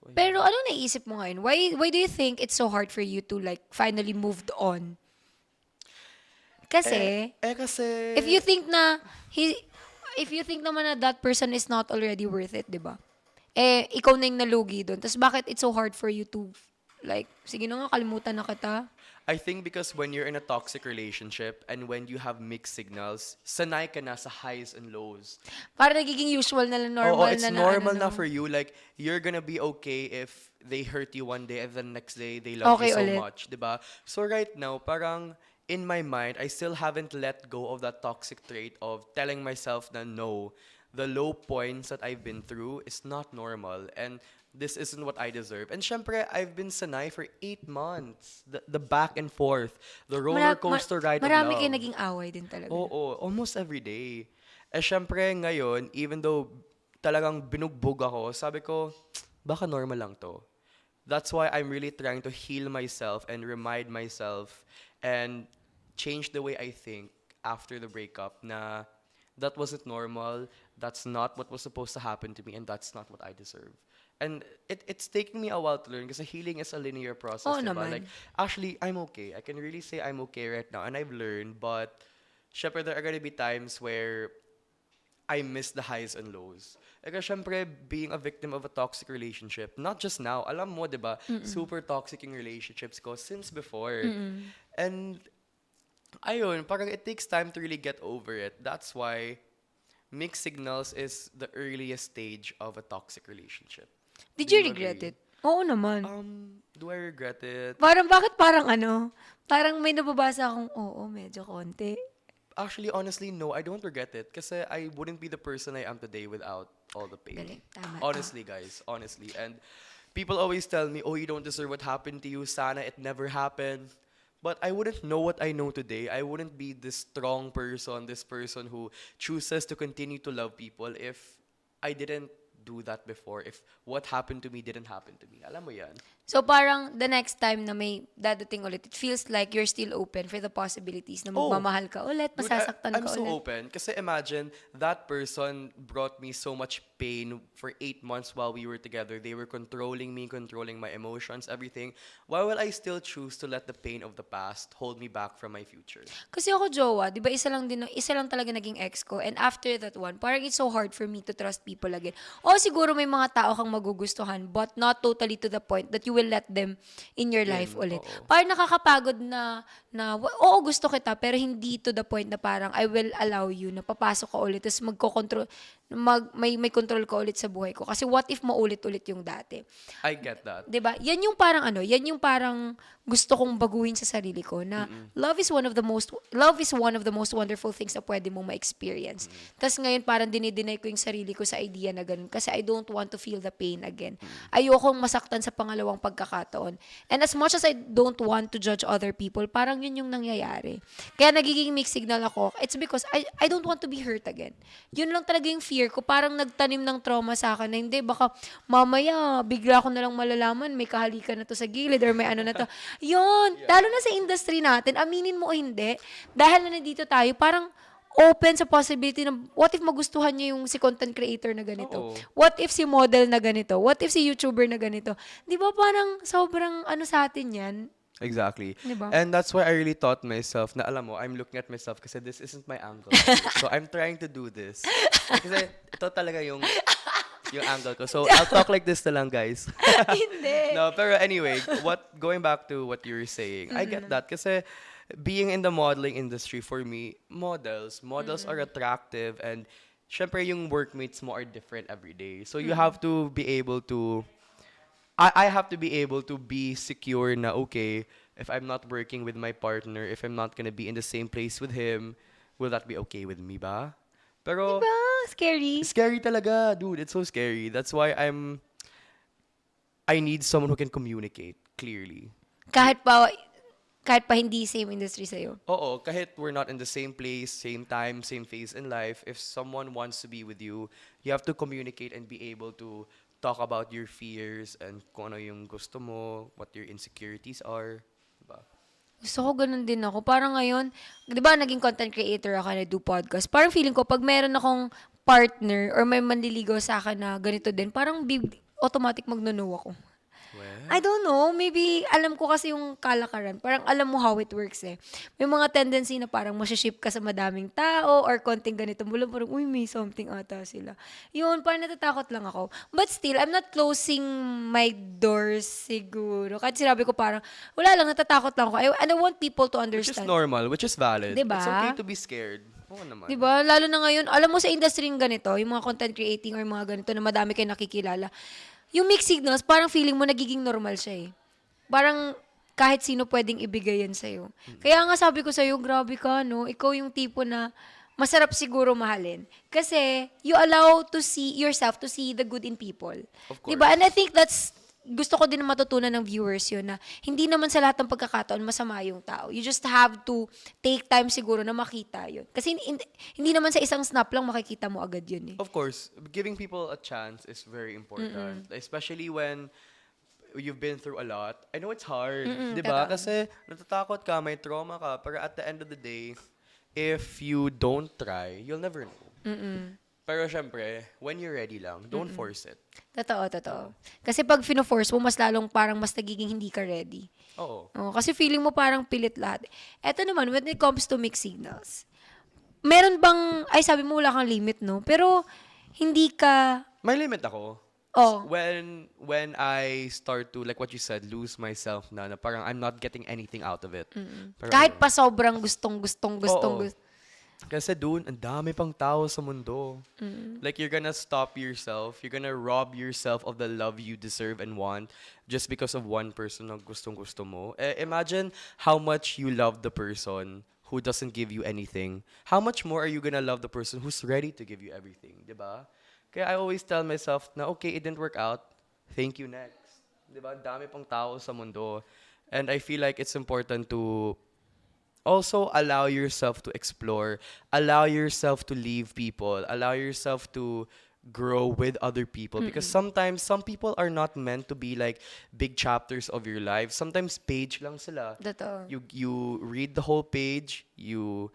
S4: So, yeah.
S1: Pero ano naisip mo ngayon? Why do you think it's so hard for you to like finally moved on? Kasi,
S4: Kasi
S1: if you think naman na that person is not already worth it, di ba? Ikaw na yung nalugi doon. Tapos bakit it's so hard for you to, like, sige na nga, kalimutan na kita?
S4: I think because when you're in a toxic relationship and when you have mixed signals, sanay ka na sa highs and lows.
S1: Para nagiging usual na lang, normal
S4: it's
S1: na
S4: normal
S1: ano,
S4: na for you. Like, you're gonna be okay if they hurt you one day and the next day they love
S1: Okay
S4: you so
S1: ulit.
S4: much, diba? So right now, parang in my mind, I still haven't let go of that toxic trait of telling myself na no, the low points that I've been through is not normal and this isn't what I deserve. And syempre, I've been sanay for 8 months. The back and forth, the roller coaster ride of
S1: Marami
S4: love.
S1: kayo naging away din talaga.
S4: Oo, almost every day. Syempre ngayon, even though talagang binugbog ako, sabi ko, baka normal lang to. That's why I'm really trying to heal myself and remind myself and changed the way I think after the breakup na that wasn't normal, that's not what was supposed to happen to me, and that's not what I deserve. And it's taken me a while to learn because healing is a linear process,
S1: Oo
S4: diba?
S1: naman.
S4: Like, actually, I'm okay. I can really say I'm okay right now, and I've learned, but syempre, there are gonna be times where I miss the highs and lows. Kasi syempre, being a victim of a toxic relationship, not just now, alam mo, di ba, super toxic yung relationships ko since before. And, ayun, parang it takes time to really get over it. That's why mixed signals is the earliest stage of a toxic relationship.
S1: Did
S4: Do
S1: you
S4: you
S1: regret
S4: agree?
S1: it? Oo naman.
S4: Do I regret it?
S1: Parang, bakit parang ano? Parang may nababasa akong, oo, medyo konti.
S4: Actually, honestly, no, I don't regret it. Kasi I wouldn't be the person I am today without all the pain.
S1: Galing, tama.
S4: Honestly, guys, honestly. And people always tell me, oh, you don't deserve what happened to you. Sana it never happened. But I wouldn't know what I know today. I wouldn't be this strong person, this person who chooses to continue to love people if I didn't do that before, if what happened to me didn't happen to me. Alam mo yan?
S1: So parang the next time na may dadating ulit, it feels like you're still open for the possibilities na
S4: Oh.
S1: magmamahal ka ulit,
S4: Dude,
S1: masasaktan
S4: I'm
S1: ka
S4: so
S1: ulit.
S4: open. Kasi imagine, that person brought me so much pain for 8 months while we were together. They were controlling me, controlling my emotions, everything. Why will I still choose to let the pain of the past hold me back from my future?
S1: Kasi ako, jowa, di ba isa lang talaga naging ex ko. And after that one, parang it's so hard for me to trust people again. O siguro may mga tao kang magugustuhan, but not totally to the point that you will let them in your life ulit.
S4: oo.
S1: Parang nakakapagod oo, gusto kita, pero hindi to the point na parang I will allow you na papasok ka ulit, tapos may control ka ulit sa buhay ko. Kasi what if maulit-ulit yung dati?
S4: I get that.
S1: 'Di ba? Yan yung parang gusto kong baguhin sa sarili ko na love is one of the most wonderful things na pwede mong ma-experience. Tas ngayon parang dinideny ko yung sarili ko sa idea na ganun kasi I don't want to feel the pain again. Ayokong masaktan sa pangalawang pagkakataon. And as much as I don't want to judge other people, parang yun yung nangyayari. Kaya nagiging mixed signal ako. It's because I don't want to be hurt again. Yun lang talaga yung fear ko. Parang nagtanim ng trauma sa akin na hindi, baka mamaya bigla ko na lang malalaman may kahalikan na to sa gilid or may ano na to. Yun, lalo na sa industry natin, aminin mo o hindi, dahil na nandito tayo, parang open sa possibility na what if magustuhan niya yung si content creator na ganito?
S4: Oo.
S1: What if si model na ganito? What if si YouTuber na ganito? Di ba parang sobrang ano sa atin yan?
S4: Exactly.
S1: Diba?
S4: And that's why I really taught myself na alam mo, I'm looking at myself kasi this isn't my angle. So I'm trying to do this. Kasi ito talaga yung angle ko. So I'll talk like this na lang, guys.
S1: Hindi.
S4: No, pero anyway, going back to what you were saying, I get that kasi being in the modeling industry, for me, models are attractive, and syempre yung workmates mo are different every day. So you have to be able to I have to be able to be secure na, okay, if I'm not working with my partner, if I'm not gonna be in the same place with him, will that be okay with me ba? Pero,
S1: Diba? Scary.
S4: scary talaga, dude. It's so scary. That's why I need someone who can communicate clearly.
S1: Kahit pa hindi same industry sa'yo.
S4: Oo, kahit we're not in the same place, same time, same phase in life, if someone wants to be with you, you have to communicate and be able to talk about your fears and kung ano yung gusto mo, what your insecurities are. Diba?
S1: Gusto ko ganun din ako. Parang ngayon, di ba naging content creator ako na do podcast? Parang feeling ko, pag meron akong partner or may manliligaw sa akin na ganito din, parang automatic magno-no ako.
S4: Well,
S1: I don't know. Maybe alam ko kasi yung kalakaran. Parang alam mo how it works eh. May mga tendency na parang masyaship ka sa madaming tao or konting ganito. Mula parang, uy, may something ata sila. Yun, parang natatakot lang ako. But still, I'm not closing my doors siguro. Kahit sinabi ko parang, wala lang, natatakot lang ako. And I want people to
S4: which is
S1: understand.
S4: normal, which is valid.
S1: Diba?
S4: It's okay to be scared. Oo naman.
S1: Diba? Lalo na ngayon, alam mo sa industry ng ganito, yung mga content creating or mga ganito na madami kayo nakikilala, yung mixed signals, parang feeling mo nagiging normal siya eh. Parang kahit sino pwedeng ibigay yan sa'yo. Kaya nga sabi ko sa'yo, grabe ka, no? Ikaw yung tipo na masarap siguro mahalin. Kasi you allow to see yourself, to see the good in people.
S4: Of course.
S1: Diba? And I think gusto ko din na matutunan ng viewers yun na hindi naman sa lahat ng pagkakataon masama yung tao. You just have to take time siguro na makita yun. Kasi hindi naman sa isang snap lang makikita mo agad yun eh.
S4: Of course, giving people a chance is very important. Especially when you've been through a lot, I know it's hard,
S1: Mm-mm,
S4: 'di ba?
S1: totoo.
S4: Kasi natatakot ka, may trauma ka, pero at the end of the day, if you don't try, you'll never know. Pero syempre, when you're ready lang, don't force it.
S1: Totoo, totoo. Kasi pag fino-force mo, mas lalong parang mas nagiging hindi ka ready.
S4: Oo.
S1: Oh, kasi feeling mo parang pilit lahat. Eto naman, when it comes to mixed signals, meron bang, ay sabi mo wala kang limit, no? Pero, hindi ka,
S4: May limit ako.
S1: oh,
S4: When I start to, like what you said, lose myself na parang I'm not getting anything out of it. Pero
S1: kahit
S4: ano,
S1: pa sobrang gustong
S4: Oo. Kasi doon, ang dami pang tao sa mundo. Like, you're gonna stop yourself. You're gonna rob yourself of the love you deserve and want just because of one person na gustong-gusto mo. Imagine how much you love the person who doesn't give you anything. How much more are you gonna love the person who's ready to give you everything, di ba? Kaya I always tell myself na, okay, it didn't work out. Thank you, next. Di ba? Ang dami pang tao sa mundo. And I feel like it's important to also allow yourself to explore, allow yourself to leave people, allow yourself to grow with other people because sometimes some people are not meant to be like big chapters of your life. Sometimes page lang sila.
S1: Totoo.
S4: You read the whole page, you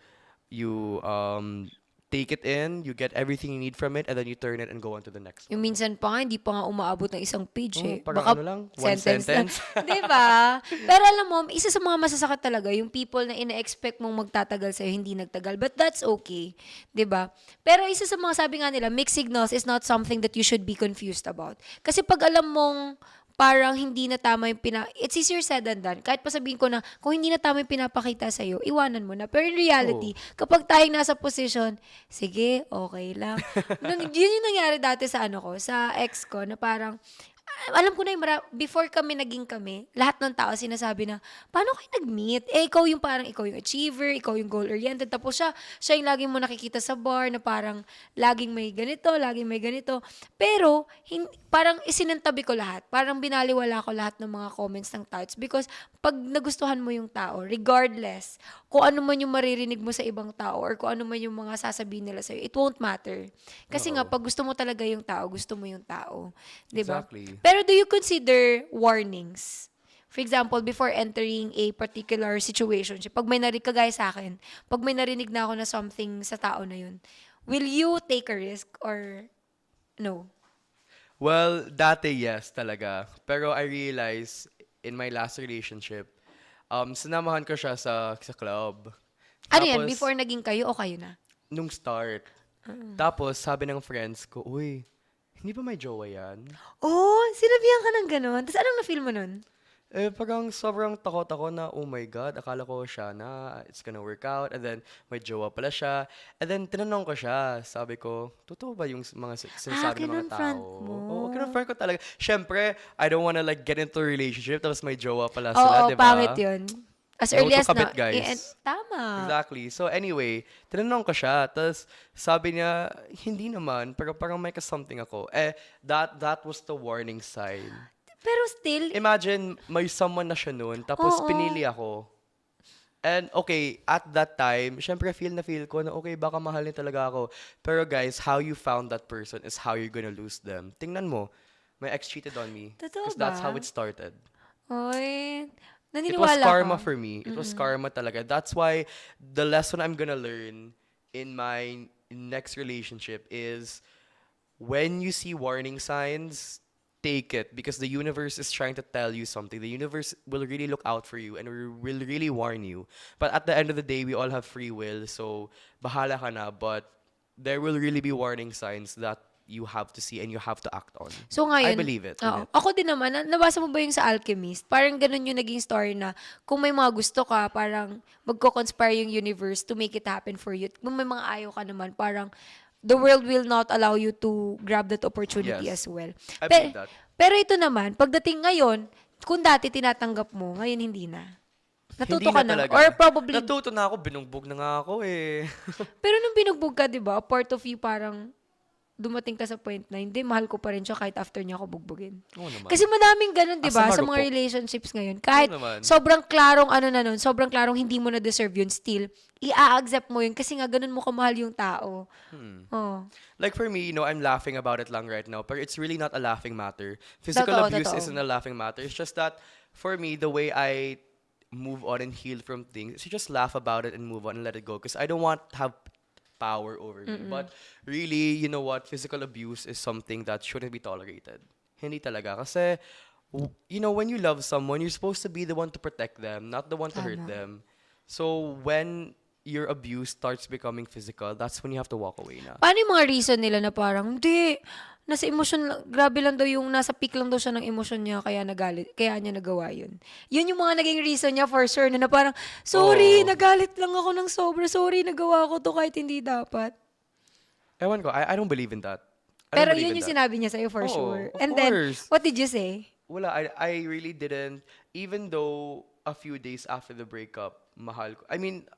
S4: take it in, you get everything you need from it, and then you turn it and go on to the next
S1: Yung
S4: one.
S1: minsan pa nga, hindi pa nga umaabot ng isang page eh.
S4: Parang
S1: Baka
S4: ano lang, one sentence.
S1: Di ba? Pero alam mo, isa sa mga masasakit talaga, yung people na ina-expect mong magtatagal sa'yo, hindi nagtagal. But that's okay. Di ba? Pero isa sa mga sabi nga nila, mixed signals is not something that you should be confused about. Kasi pag alam mong parang hindi na tama yung it's easier said than done. Kahit pa sabihin ko na, kung hindi na tama yung pinapakita sa'yo, iwanan mo na. Pero in reality, kapag tayong nasa position, sige, okay lang. Yun yung nangyari dati sa sa ex ko, na parang, alam ko na yung before kami naging kami, lahat ng tao sinasabi na, paano kayo nag-meet? Ikaw yung parang, ikaw yung achiever, ikaw yung goal-oriented. Tapos siya yung laging mo nakikita sa bar na parang, laging may ganito, laging may ganito. Pero, parang isinantabi ko lahat. Parang binaliwala ko lahat ng mga comments ng touts. Because, pag nagustuhan mo yung tao, regardless, kung ano man yung maririnig mo sa ibang tao or kung ano man yung mga sasabihin nila sa'yo, it won't matter. Kasi nga, pag gusto mo talaga yung tao, gusto mo yung tao. Diba?
S4: Exactly.
S1: Pero do you consider warnings? For example, before entering a particular situation, pag may kagaya sa akin, pag may narinig na ako na something sa tao na yun, will you take a risk or no?
S4: Well, dati yes talaga. Pero I realized in my last relationship, sinamahan ko siya sa club.
S1: Ano yan?
S4: Tapos,
S1: Before naging kayo o kayo na?
S4: nung start. Tapos, sabi ng friends ko, uy, hindi ba may jowa yan?
S1: Oh, sinabihan ka ng ganun. Tapos anong na-feel mo nun?
S4: Parang sobrang takot ako na, oh my God, akala ko siya na, it's gonna work out. And then, may jowa pala siya. And then, tinanong ko siya. Sabi ko, totoo ba yung mga sinasabi ng mga
S1: kinonfront
S4: tao?
S1: mo.
S4: Oo, kinonfront ko talaga. Siyempre, I don't wanna like get into a relationship tapos may jowa pala
S1: Oo,
S4: sila, di ba?
S1: pangit yun. As
S4: No
S1: early
S4: to
S1: as na.
S4: kabit, guys.
S1: Tama.
S4: Exactly. So anyway, tinanong ko siya. Tapos sabi niya, hindi naman. Pero parang may something ako. That was the warning sign.
S1: Pero still,
S4: Imagine, may someone na siya noon. Tapos
S1: Oo.
S4: pinili ako. And okay, at that time, syempre feel ko na okay, baka mahalin talaga ako. Pero guys, how you found that person is how you're gonna lose them. Tingnan mo, my ex cheated on me.
S1: Totoo
S4: Because that's
S1: ba?
S4: how it started.
S1: oy,
S4: It
S1: naniniwala
S4: was karma
S1: ka.
S4: for me. It was karma talaga. That's why the lesson I'm gonna learn in my next relationship is when you see warning signs, take it because the universe is trying to tell you something. The universe will really look out for you and will really warn you. But at the end of the day, we all have free will. So, bahala ka na. But there will really be warning signs that you have to see and you have to act on.
S1: So ngayon,
S4: I believe it.
S1: Oo. Ako din naman, nabasa mo ba yung sa Alchemist? Parang ganun yung naging story na kung may mga gusto ka, parang magko-conspire yung universe to make it happen for you. Kung may mga ayaw ka naman, parang the world will not allow you to grab that opportunity
S4: Yes.
S1: as well.
S4: I believe that.
S1: Pero ito naman, pagdating ngayon, kung dati tinatanggap mo, ngayon hindi na. Natuto
S4: Hindi
S1: ka na.
S4: talaga.
S1: Or probably,
S4: Natuto na ako, binugbog na nga ako eh.
S1: pero nung binugbog ka, di ba, a part of you parang dumating ka sa point na hindi, mahal ko pa rin siya kahit after niya ako bugbugin.
S4: Oo naman.
S1: Kasi madaming ganun, di ba,
S4: Asa
S1: sa mga
S4: marupok?
S1: relationships ngayon. Kahit
S4: Oo naman.
S1: sobrang klarong sobrang klarong hindi mo na-deserve yun, still, i-accept mo yun kasi nga ganun mo kamahal yung tao. Oh.
S4: Like for me, I'm laughing about it lang right now, but it's really not a laughing matter. Physical
S1: Totoo,
S4: abuse
S1: totoo.
S4: isn't a laughing matter. It's just that for me, the way I move on and heal from things is to just laugh about it and move on and let it go because I don't want to have power over me. But really, you know what? Physical abuse is something that shouldn't be tolerated. Hindi talaga. Kasi, when you love someone, you're supposed to be the one to protect them, not the one to hurt
S1: Tama.
S4: them. So when your abuse starts becoming physical, that's when you have to walk away na.
S1: Paano yung mga reason nila na parang, hindi, nasa emosyon, grabe lang daw yung nasa peak lang daw siya ng emosyon niya, kaya nagalit, kaya niya nagawa yun. Yun yung mga naging reason niya for sure, na parang, sorry,
S4: Oo.
S1: nagalit lang ako ng sobra, sorry, nagawa ko to kahit hindi dapat.
S4: Ewan ko, I don't believe in that. I don't
S1: Pero
S4: believe
S1: yun
S4: in
S1: yung
S4: that.
S1: sinabi niya sa'yo for
S4: Oo,
S1: sure.
S4: of
S1: And then,
S4: course.
S1: what did you say?
S4: Wala, I really didn't. Even though a few days after the breakup, mahal ko. I mean,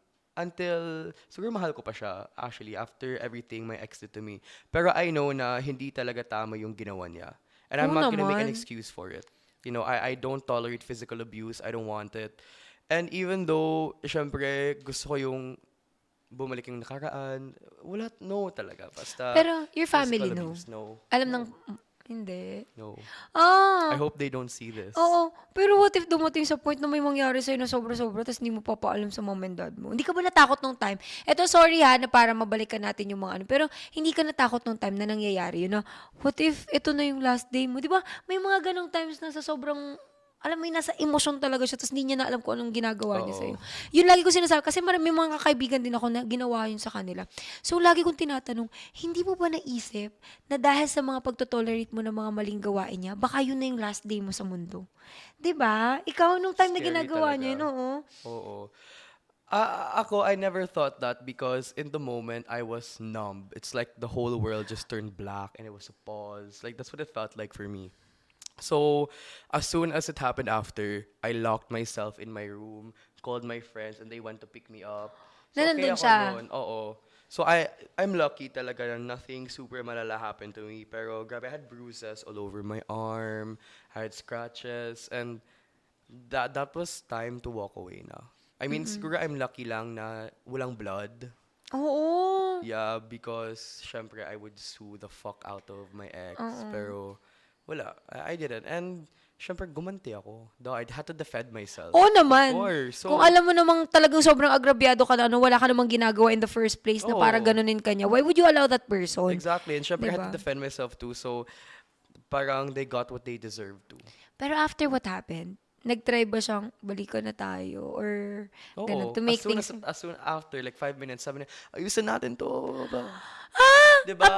S4: siguro mahal ko pa siya, actually, after everything my ex did to me. Pero I know na hindi talaga tama yung ginawa niya. And I'm
S1: Oo
S4: not gonna make an
S1: naman.
S4: excuse for it. I don't tolerate physical abuse. I don't want it. And even though, syempre, gusto ko yung bumalik yung nakaraan, no talaga. Basta,
S1: Pero your
S4: physical
S1: family know.
S4: abuse, no.
S1: Alam ng, hindi.
S4: No.
S1: Ah,
S4: I hope they don't see this.
S1: oo. Pero what if dumating sa point na may mangyari sa'yo na sobra-sobra tapos hindi mo papaalam sa mom and dad mo? Hindi ka ba natakot nung time? Eto, sorry ha, na para mabalikan natin yung mga ano. Pero hindi ka natakot nung time na nangyayari yun na, what if ito na yung last day mo? Di ba? May mga ganong times na sa sobrang, alam mo yun, nasa emosyon talaga siya tapos hindi niya na alam kung anong ginagawa niya
S4: Oo.
S1: sa'yo. Yun lagi ko sinasabi. Kasi may mga kakaibigan din ako na ginawa yun sa kanila. So, lagi kong tinatanong, hindi mo ba naisip na dahil sa mga pagtotolerate mo ng mga maling gawain niya, baka yun na yung last day mo sa mundo? 'Di ba? Ikaw, nung time na
S4: Scary
S1: ginagawa niya yun,
S4: talaga.
S1: oo.
S4: Oo. Ako, I never thought that because in the moment, I was numb. It's like the whole world just turned black and it was a pause. Like, that's what it felt like for me. So, as soon as it happened after, I locked myself in my room, called my friends, and they went to pick me up. So,
S1: Na
S4: okay
S1: nandun
S4: ako
S1: siya?
S4: nun. Oo. So, I'm lucky talaga na nothing super malala happened to me. Pero, grabe, I had bruises all over my arm. I had scratches. And that was time to walk away na. I mean, siguro I'm lucky lang na walang blood.
S1: Oo.
S4: Yeah, because syempre I would sue the fuck out of my ex. Pero wala, I didn't. And syempre gumanti ako. Though I had to defend myself.
S1: Oo naman.
S4: Of course. So,
S1: Kung alam mo namang talagang sobrang agrabyado ka na, wala ka namang ginagawa in the first place na para
S4: Oo.
S1: ganunin ka niya, why would you allow that person?
S4: exactly. And syempre I had
S1: Diba?
S4: to defend myself too. So parang they got what they deserved to.
S1: Pero after what happened, nag-try ba siyang balikan na tayo? Or
S4: Oo.
S1: ganun, to make
S4: as soon
S1: things...
S4: as soon after, like 5 minutes, sabi niya, ayusin natin to.
S1: Ah!
S4: Diba?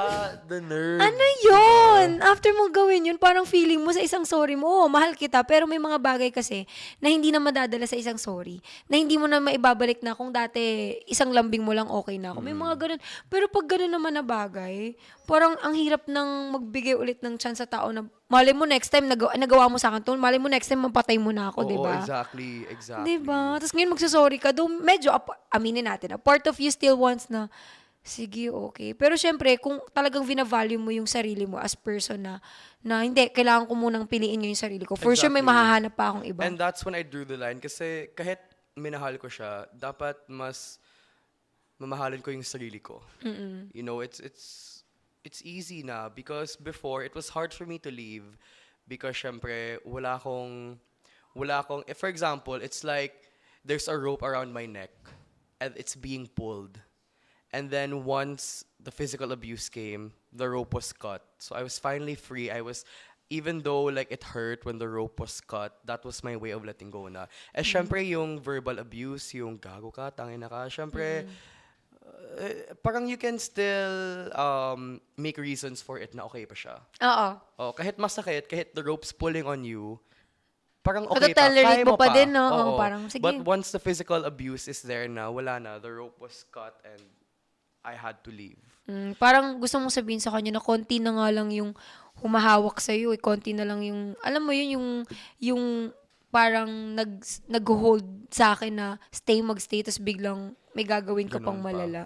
S4: The nerve.
S1: Ano yun? After mo gawin yun, parang feeling mo sa isang sorry mo, oo, mahal kita, pero may mga bagay kasi na hindi na madadala sa isang sorry. Na hindi mo na maibabalik na kung dati isang lambing mo lang okay na ako. May mga ganun. Pero pag ganun naman na bagay, parang ang hirap nang magbigay ulit ng chance sa tao na malay mo next time nagawa mo sa akin to, malay mo next time mapatay mo na ako,
S4: Oo,
S1: di ba?
S4: exactly. Exactly.
S1: Diba? Tapos ngayon magsasorry ka, though medyo, aminin natin, a part of you still wants na, sige, okay. Pero syempre, kung talagang vina-value mo yung sarili mo as person na hindi, kailangan ko munang piliin yung sarili ko. For sure, may
S4: Exactly.
S1: mahahanap pa akong iba.
S4: And that's when I drew the line. Kasi kahit minahal ko siya, dapat mas mamahalin ko yung sarili ko. You know, it's easy na because before, it was hard for me to leave because syempre, wala akong, if for example, it's like there's a rope around my neck and it's being pulled. And then once the physical abuse came, the rope was cut. So I was finally free. Even though like it hurt when the rope was cut, that was my way of letting go na. Eh syempre yung verbal abuse, yung gago ka, tangin na ka, syempre, parang you can still make reasons for it na okay pa siya.
S1: Oo.
S4: Oh, kahit masakit, kahit the rope's pulling on you, parang okay pa,
S1: Tolerate
S4: kaya
S1: mo
S4: mo
S1: pa
S4: pa.
S1: din, no?
S4: Oo.
S1: Parang, sige.
S4: But once the physical abuse is there na, wala na, the rope was cut and I had to leave.
S1: Parang gusto mong sabihin sa kanya na konti na nga lang yung humahawak sa'yo, konti na lang yung, alam mo yun, yung parang nag-hold sa akin na magstay, tapos biglang may gagawin ka
S4: Ganun
S1: pang
S4: pa.
S1: malala.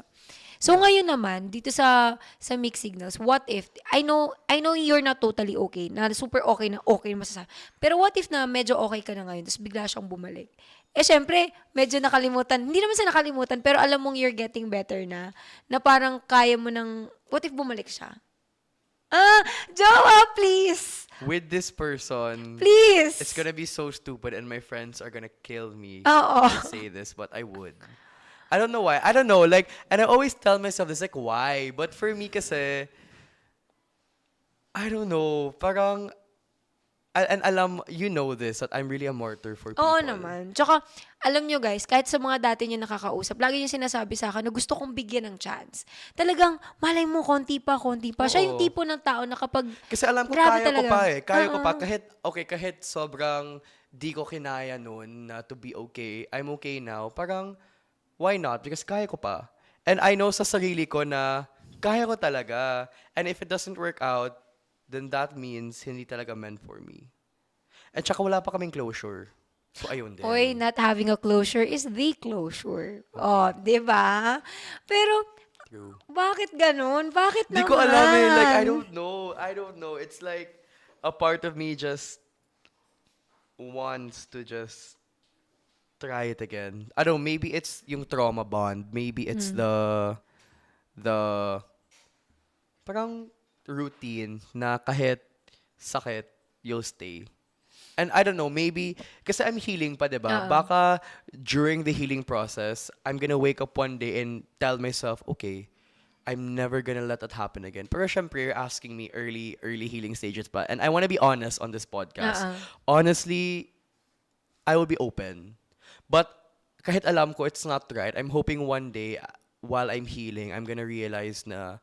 S1: So ngayon naman dito sa mixed signals, what if I know you're not totally okay, na super okay masasabi. Pero what if na medyo okay ka na ngayon, tapos bigla siyang bumalik? Eh syempre, medyo nakalimutan. Hindi naman sa nakalimutan, pero alam mong you're getting better na parang kaya mo ng what if bumalik siya? Jowa, please.
S4: With this person,
S1: Please.
S4: it's gonna be so stupid and my friends are gonna kill me
S1: Oo.
S4: to say this, but I would. I don't know why. I don't know. Like, and I always tell myself this, like, why? But for me kasi, I don't know. Parang, and alam, you know this, that I'm really a martyr for people.
S1: Oo naman. Tsaka, alam nyo guys, kahit sa mga dati nyo nakakausap, lagi yung sinasabi sa akin na gusto kong bigyan ng chance. Talagang, malay mo, konti pa. Siya yung
S4: Oo.
S1: tipo ng tao na kapag,
S4: Kasi alam ko,
S1: grabe
S4: kaya ko
S1: talaga.
S4: pa eh. Kaya ko pa.
S1: Oo.
S4: Kahit sobrang di ko kinaya noon na to be okay, I'm okay now. Parang, why not? Because kaya ko pa. And I know sa sarili ko na kaya ko talaga. And if it doesn't work out, then that means hindi talaga meant for me. And tsaka wala pa kaming closure. So, ayun din.
S1: oy, not having a closure is the closure. Oh, di ba? Pero,
S4: True.
S1: bakit ganun? Bakit
S4: Di
S1: naman?
S4: ko alam eh. Like, I don't know. It's like a part of me just wants to just try it again. I don't know, maybe it's yung trauma bond. Maybe it's the parang routine na kahit sakit, you'll stay. And I don't know, maybe, kasi I'm healing pa, diba? Baka during the healing process, I'm gonna wake up one day and tell myself, okay, I'm never gonna let that happen again. Pero syempre, you're asking me early healing stages pa. And I wanna be honest on this podcast. Honestly, I will be open. But kahit alam ko it's not right, I'm hoping one day, while I'm healing, I'm gonna realize na,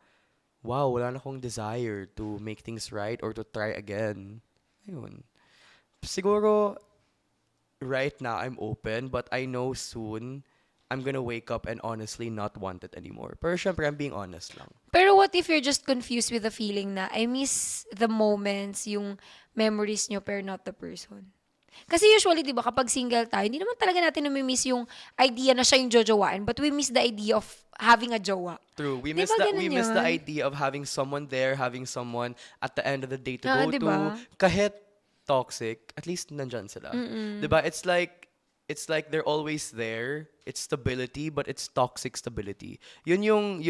S4: wow, wala na akong desire to make things right or to try again. Ayun. Siguro, right now, I'm open, but I know soon, I'm gonna wake up and honestly not want it anymore. Pero syempre, I'm being honest lang.
S1: Pero what if you're just confused with the feeling na I miss the moments, yung memories nyo, pero not the person? Kasi usually, di ba, kapag single tayo, hindi naman talaga natin namimiss yung idea na siya yung jojowain, but we miss the idea of having a jowa.
S4: True. We
S1: Di
S4: miss
S1: ba
S4: that.
S1: ganun
S4: We miss the
S1: yun?
S4: idea of having someone there, having someone at the end of the day to go
S1: di
S4: to.
S1: ba?
S4: Kahit toxic, at least nandyan sila. Diba? It's like they're always there. It's stability, but it's toxic stability. Yun yung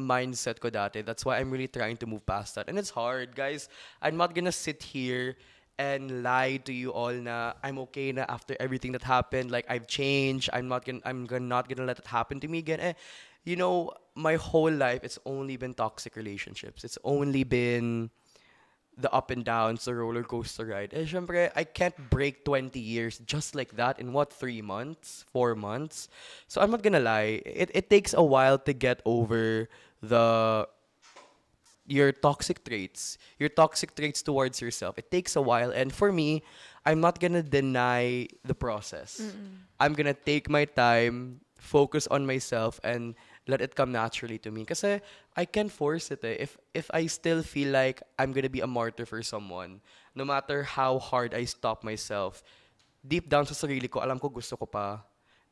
S4: mindset ko dati. That's why I'm really trying to move past that. And it's hard, guys. I'm not gonna sit here and lie to you all na I'm okay na after everything that happened. Like, I've changed. I'm not gonna let it happen to me again. You know, my whole life, it's only been toxic relationships. It's only been the up and downs, the roller coaster ride. Syempre, I can't break 20 years just like that in 3 months, 4 months. So I'm not gonna lie. It takes a while to get over your toxic traits towards yourself. It takes a while. And for me, I'm not gonna deny the process. I'm gonna take my time, focus on myself, and let it come naturally to me. Kasi I can't force it eh. If I still feel like I'm gonna be a martyr for someone, no matter how hard I stop myself, deep down sa sarili ko, alam ko gusto ko pa.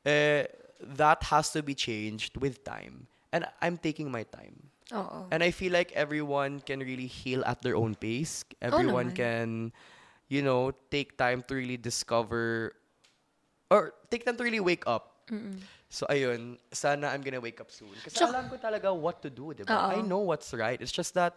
S4: That has to be changed with time. And I'm taking my time.
S1: Oo.
S4: And I feel like everyone can really heal at their own pace. Everyone
S1: naman.
S4: can, take time to really discover or take time to really wake up. So, ayun, sana I'm gonna wake up soon. Kasi alam ko talaga what to do, di ba?
S1: Oo.
S4: I know what's right. It's just that,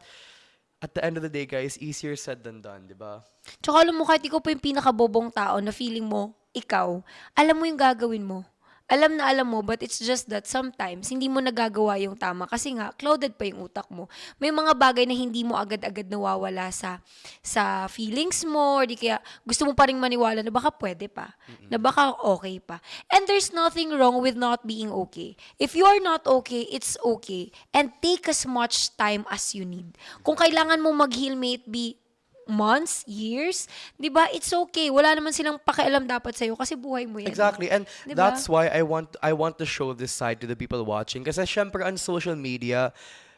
S4: at the end of the day, guys, easier said than done, di ba?
S1: Tsaka alam mo, kahit ikaw pa yung pinakabobong tao na feeling mo, ikaw, alam mo yung gagawin mo. Alam na alam mo, but it's just that sometimes, hindi mo nagagawa yung tama. Kasi nga, clouded pa yung utak mo. May mga bagay na hindi mo agad-agad nawawala sa feelings mo, or di kaya gusto mo pa rin maniwala na baka pwede pa. Na baka okay pa. And there's nothing wrong with not being okay. If you are not okay, it's okay. And take as much time as you need. Kung kailangan mo mag-heal, may it be months, years, 'di ba? It's okay. Wala naman silang pakialam dapat sa kasi buhay mo 'yan.
S4: Exactly. And
S1: Diba?
S4: that's why I want to show this side to the people watching. Kasi syempre on social media,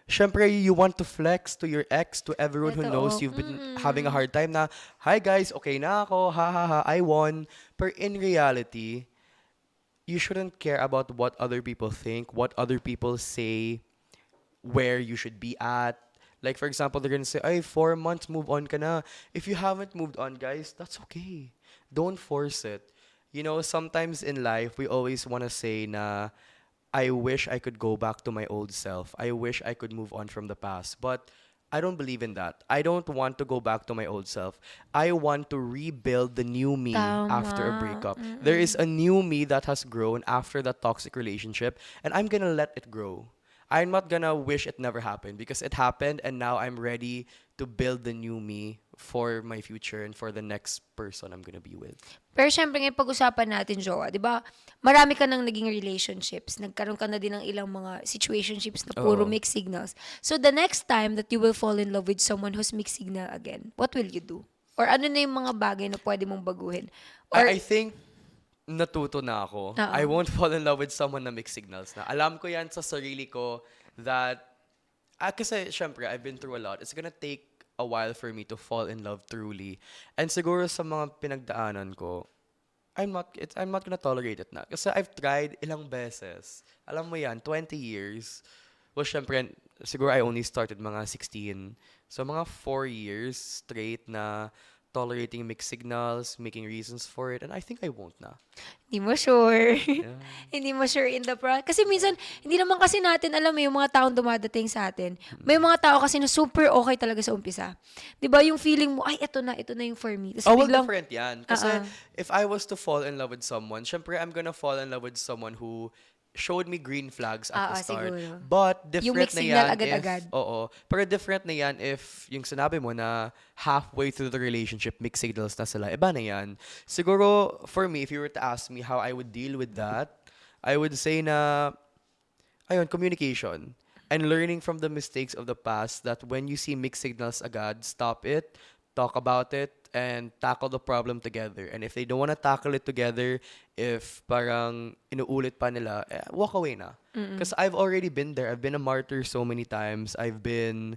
S4: syempre you want to flex to your ex, to everyone who
S1: Totoo.
S4: knows you've been having a hard time na, hi guys, okay na ako, ha ha ha, I won. But in reality, you shouldn't care about what other people think, what other people say. where you should be at. Like, for example, they're gonna say, "Ay, 4 months, move on ka na." If you haven't moved on, guys, that's okay. Don't force it. You know, sometimes in life, we always want to say na, I wish I could go back to my old self. I wish I could move on from the past. But I don't believe in that. I don't want to go back to my old self. I want to rebuild the new me after a
S1: Tama.
S4: breakup. There is a new me that has grown after that toxic relationship, and I'm gonna let it grow. I'm not gonna wish it never happened because it happened, and now I'm ready to build the new me for my future and for the next person I'm gonna be with.
S1: Pero syempre ngayon pag-usapan natin, Jowa, di ba? Marami ka nang naging relationships. Nagkaroon ka na din ng ilang mga situationships na puro
S4: Oo.
S1: mixed signals. So the next time that you will fall in love with someone who's mixed signal again, what will you do? Or ano na yung mga bagay na pwede mong baguhin? Or,
S4: I think natuto na ako.
S1: Oo.
S4: I won't fall in love with someone na mixed signals na. Alam ko yan sa sarili ko that, kasi syempre, I've been through a lot. It's gonna take a while for me to fall in love truly. And siguro sa mga pinagdaanan ko, I'm not gonna tolerate it na. Kasi I've tried ilang beses. Alam mo yan, 20 years. Well, syempre, siguro I only started mga 16. So, mga 4 years straight na tolerating mixed signals, making reasons for it, and I think I won't na.
S1: hindi mo sure.
S4: Yeah.
S1: Hindi mo sure in the process. Kasi minsan, hindi naman kasi natin alam yung mga taong dumadating sa atin. May mga tao kasi na super okay talaga sa umpisa. Di ba yung feeling mo, ay, ito na yung for me. Tapos
S4: Oh, well,
S1: biglang,
S4: different yan. Kasi if I was to fall in love with someone, syempre I'm gonna fall in love with someone who showed me green flags at the start.
S1: siguro.
S4: But
S1: Yung
S4: different
S1: mixed
S4: na
S1: signal
S4: yan
S1: agad-agad.
S4: if, oo. Pero different na yan if yung sinabi mo na halfway through the relationship, mixed signals na sila. Iba na yan. Siguro, for me, if you were to ask me how I would deal with that, I would say na, ayun, communication. And learning from the mistakes of the past that when you see mixed signals agad, stop it, talk about it, and tackle the problem together. And if they don't want to tackle it together, if parang inuulit pa nila, walk away na. Because I've already been there. I've been a martyr so many times. I've been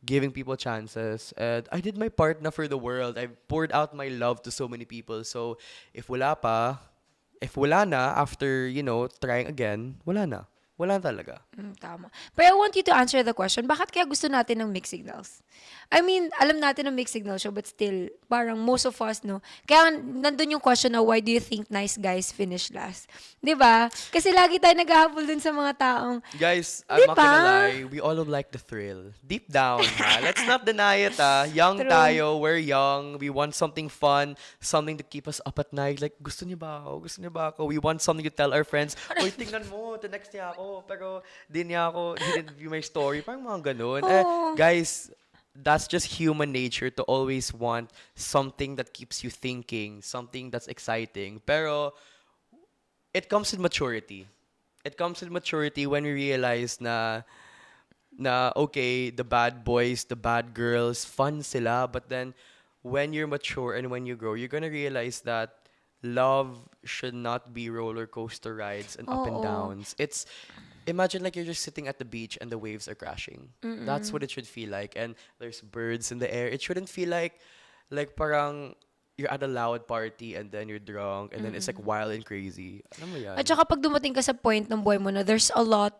S4: giving people chances. And I did my part na for the world. I've poured out my love to so many people. So if wala na, after, trying again, wala na. Wala na talaga.
S1: Tama. But I want you to answer the question, bakit kaya gusto natin ng mixed signals? I mean, alam natin ng mixed signal show, but still, parang most of us, no? Kaya nandun yung question na, why do you think nice guys finish last? Di ba? Kasi lagi tayo naghahabol dun sa mga taong,
S4: Guys, I'm not gonna
S1: Diba?
S4: lie, we all like the thrill. Deep down, ha? Let's not deny it, ha? Young
S1: True.
S4: tayo, we're young, we want something fun, something to keep us up at night. Like, gusto niyo ba ako? Gusto niyo ba ako? We want something to tell our friends, Uy, tingnan mo, tinext niya ako, pero he didn't view my story. Parang mga ganun.
S1: Oo.
S4: Guys, that's just human nature to always want something that keeps you thinking, something that's exciting. Pero, it comes with maturity. It comes with maturity when we realize na okay, the bad boys, the bad girls, fun sila, but then when you're mature and when you grow, you're gonna realize that love should not be roller coaster rides and up and
S1: Oo.
S4: downs. It's imagine like you're just sitting at the beach and the waves are crashing. That's what it should feel like. And there's birds in the air. It shouldn't feel like parang you're at a loud party and then you're drunk and then it's like wild and crazy. Alam mo yan?
S1: at saka pag dumating ka sa point ng buhay mo na there's a lot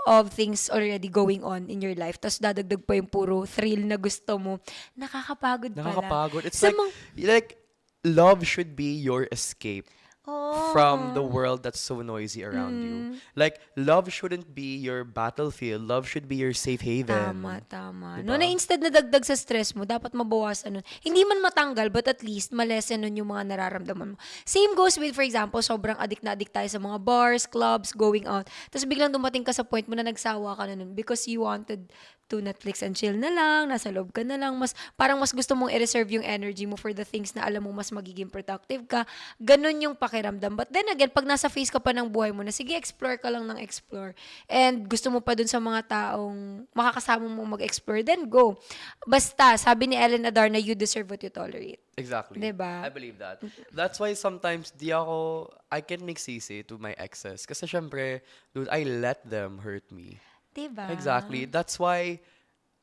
S1: of things already going on in your life, tapos dadagdag pa yung puro thrill na gusto mo, nakakapagod pala.
S4: Nakakapagod. It's
S1: Sa
S4: like love should be your escape
S1: Oh.
S4: from the world that's so noisy around you. Like love shouldn't be your battlefield. Love should be your safe haven.
S1: Tama.
S4: Diba?
S1: No, na instead na dagdag sa stress mo, dapat mabawasan nun. Hindi man matanggal, but at least malesen nun yung mga nararamdaman mo. Same goes with, for example, sobrang addict na addict tayo sa mga bars, clubs, going out. Tapos biglang dumating ka sa point mo na nagsawa ka na nun because you wanted to Netflix and chill na lang, nasa loob ka na lang, parang mas gusto mong i-reserve yung energy mo for the things na alam mo mas magiging productive ka. Ganon yung pakiramdam. But then again, pag nasa phase ka pa ng buhay mo na, sige, explore ka lang ng explore. And gusto mo pa dun sa mga taong makakasama mo mag-explore, then go. Basta, sabi ni Ellen Adar na you deserve what you tolerate.
S4: Exactly.
S1: Diba?
S4: I believe that. That's why sometimes I can make sisi to my exes. Kasi syempre, dude, I let them hurt me.
S1: Diba?
S4: Exactly. That's why